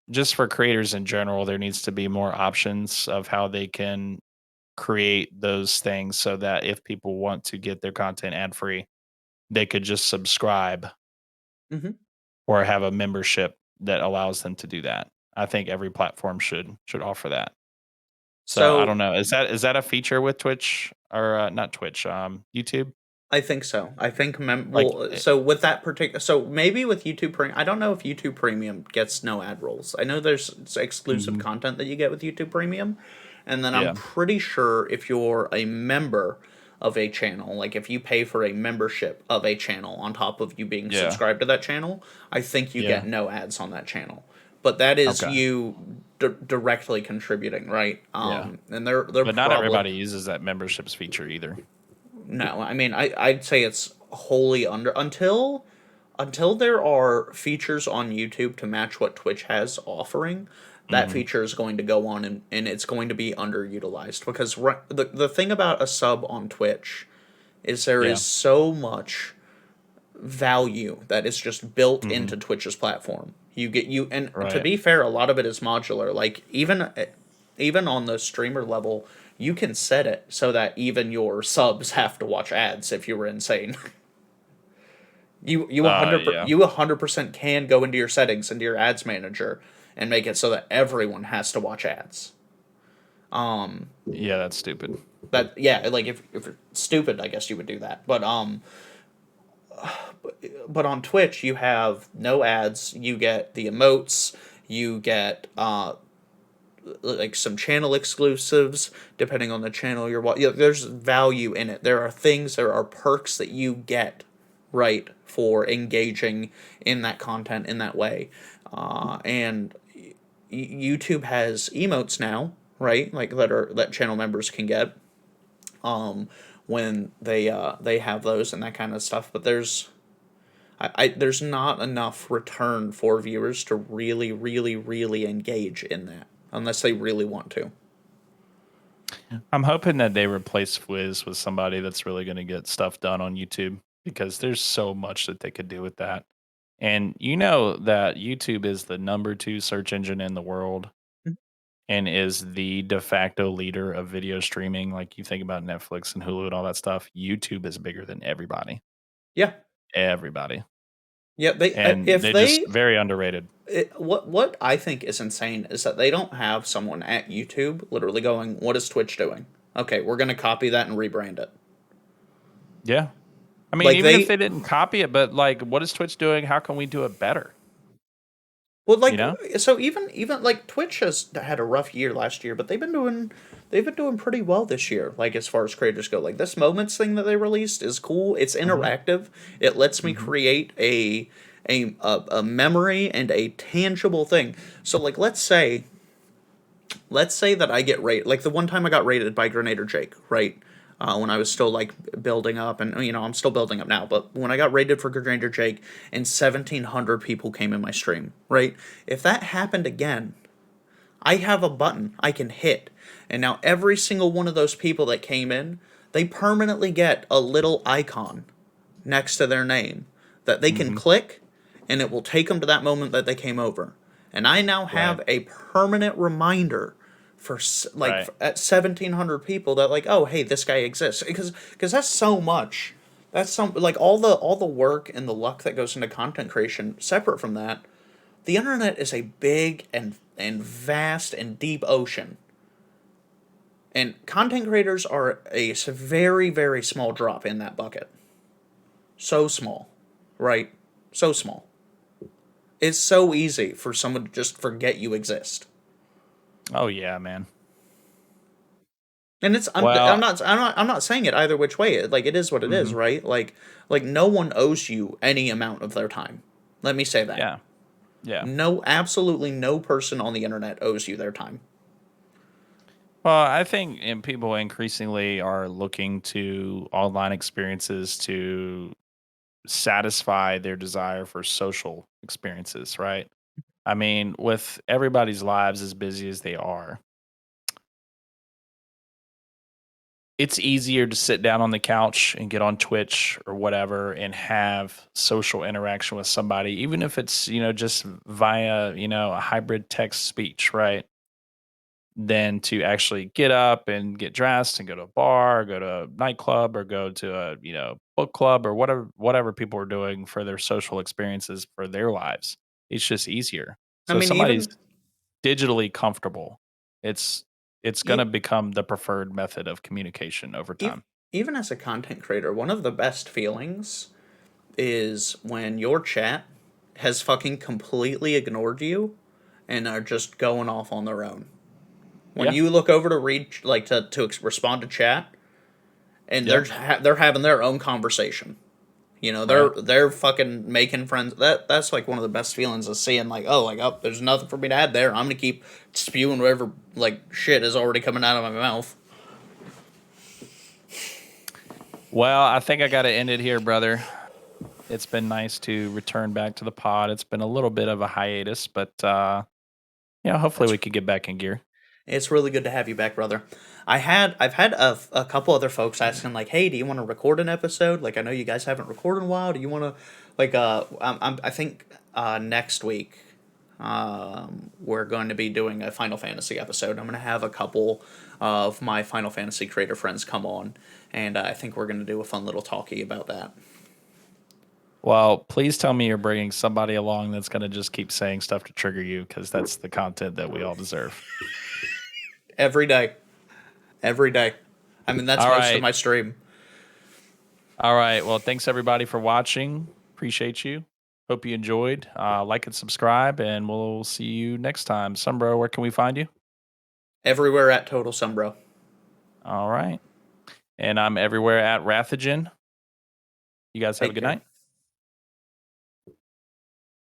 just for creators in general, there needs to be more options of how they can create those things so that if people want to get their content ad free, they could just subscribe Hmm. or have a membership that allows them to do that. I think every platform should offer that. So I don't So know. Is that a feature with Twitch or not Twitch, YouTube? I think so. I think Like, so with that particular, so maybe with YouTube Premium, I don't know if YouTube Premium gets no ad rolls. I know there's exclusive mhm, content that you get with YouTube Premium, and then I'm yeah, pretty sure if you're a member of a channel, like if you pay for a membership of a channel on top of you being yeah, subscribed to that channel, I think you yeah. get no ads on that channel. But that is Okay, you directly contributing, right? yeah. And they're But not probably everybody uses that memberships feature either. no, I mean I'd say it's wholly under until there are features on YouTube to match what Twitch has offering, that Mhm. feature is going to go on and it's going to be underutilized because the thing about a sub on Twitch is there Yeah. is so much value that is just built Mhm. into Twitch's platform. You get you and to Right. be fair, a lot of it is modular. Like even on the streamer level, you can set it so that even your subs have to watch ads if you were insane. Yeah. You 100% can go into your settings into your ads manager and make it so that everyone has to watch ads. Yeah, that's stupid. That yeah, like if it's stupid, I guess you would do that. But on Twitch you have no ads. You get the emotes. You get like some channel exclusives depending on the channel you're watching. There's value in it. There are things. There are perks that you get right for engaging in that content in that way. And YouTube has emotes now, right? Like that channel members can get when they have those and that kind of stuff. But there's there's not enough return for viewers to really, really, really engage in that unless they really want to. I'm hoping that they replace Fwiz with somebody that's really going to get stuff done on YouTube because there's so much that they could do with that. And you know that YouTube is the number 2 search engine in the world and is the de facto leader of video streaming. Like you think about Netflix and Hulu and all that stuff, YouTube is bigger than everybody. Yeah, Everybody. yeah. And If they're just they very underrated. what I think is insane is that they don't have someone at YouTube literally going, "What is Twitch doing?" Okay, we're gonna copy that and rebrand it. Yeah. I mean, Like even if they they didn't copy it, but like, what is Twitch doing? How can we do it better? Well, You like know? so even like Twitch has had a rough year last year, but they've been doing pretty well this year. Like as far as creators go, like this Moments thing that they released is cool. It's Hmm. interactive. It lets me Hmm. create a memory and a tangible thing. So like let's say that I get rated. Like the one time I got rated by Grenader Jake, right? When I was still like building up, and I'm still building up now. But when I got rated for Grenader Jake, and 1,700 people came in my stream, right? If that happened again, I have a button I can hit, and now every single one of those people that came in, they permanently get a little icon next to their name that they can Hmm. click, and it will take them to that moment that they came over. And I now Right. have a permanent reminder for like Right. at 1,700 people that like, oh hey, this guy exists, because that's so much. That's some like all the work and the luck that goes into content creation. Separate from that, the internet is a big and vast and deep ocean, and content creators are a very very small drop in that bucket. So small, right? So small. It's so easy for someone to just forget you exist. Oh yeah, man. And it's Well, I'm not saying it either which way. Like it is what it is, mhm. right? Like no one owes you any amount of their time. Let me say that. Yeah. Yeah. No, absolutely no person on the internet owes you their time. Well, I think people increasingly are looking to online experiences to satisfy their desire for social experiences, right? I mean, with everybody's lives as busy as they are, it's easier to sit down on the couch and get on Twitch or whatever and have social interaction with somebody, even if it's, just via, a hybrid text speech, right? Than to actually get up and get dressed and go to a bar, or go to a nightclub, or go to a, book club or whatever people are doing for their social experiences for their lives. It's just easier. I So if mean, somebody's even digitally comfortable, it's it's gonna e- become the preferred method of communication over even time. even as a content creator, one of the best feelings is when your chat has fucking completely ignored you and are just going off on their own. When Yeah. you look over to read, like to respond to chat, and Yeah. they're having their own conversation. They're Right. they're fucking making friends. That's like one of the best feelings of seeing like, oh, like, oh, there's nothing for me to add there. I'm gonna keep spewing whatever like shit is already coming out of my mouth. Well, I think I gotta end it here, brother. It's been nice to return back to the pod. It's been a little bit of a hiatus, but hopefully It's we could get back in gear. it's really good to have you back, brother. I've had a couple other folks asking like, hey, do you want to record an episode? Like, I know you guys haven't recorded in a while. Do you want to like I think next week we're going to be doing a Final Fantasy episode. I'm going to have a couple of my Final Fantasy creator friends come on, and I think we're going to do a fun little talkie about that Well, please tell me you're bringing somebody along that's going to just keep saying stuff to trigger you because that's the content that we all deserve. every day, every day. I mean, that's All most of right. my stream. All right. Well, thanks everybody for watching. Appreciate you. Hope you enjoyed. Like and subscribe, and we'll see you next time. Sumbro, where can we find you? Everywhere at Total Sumbro. All right. And I'm everywhere at Rathagen. You guys have a Take good care. night.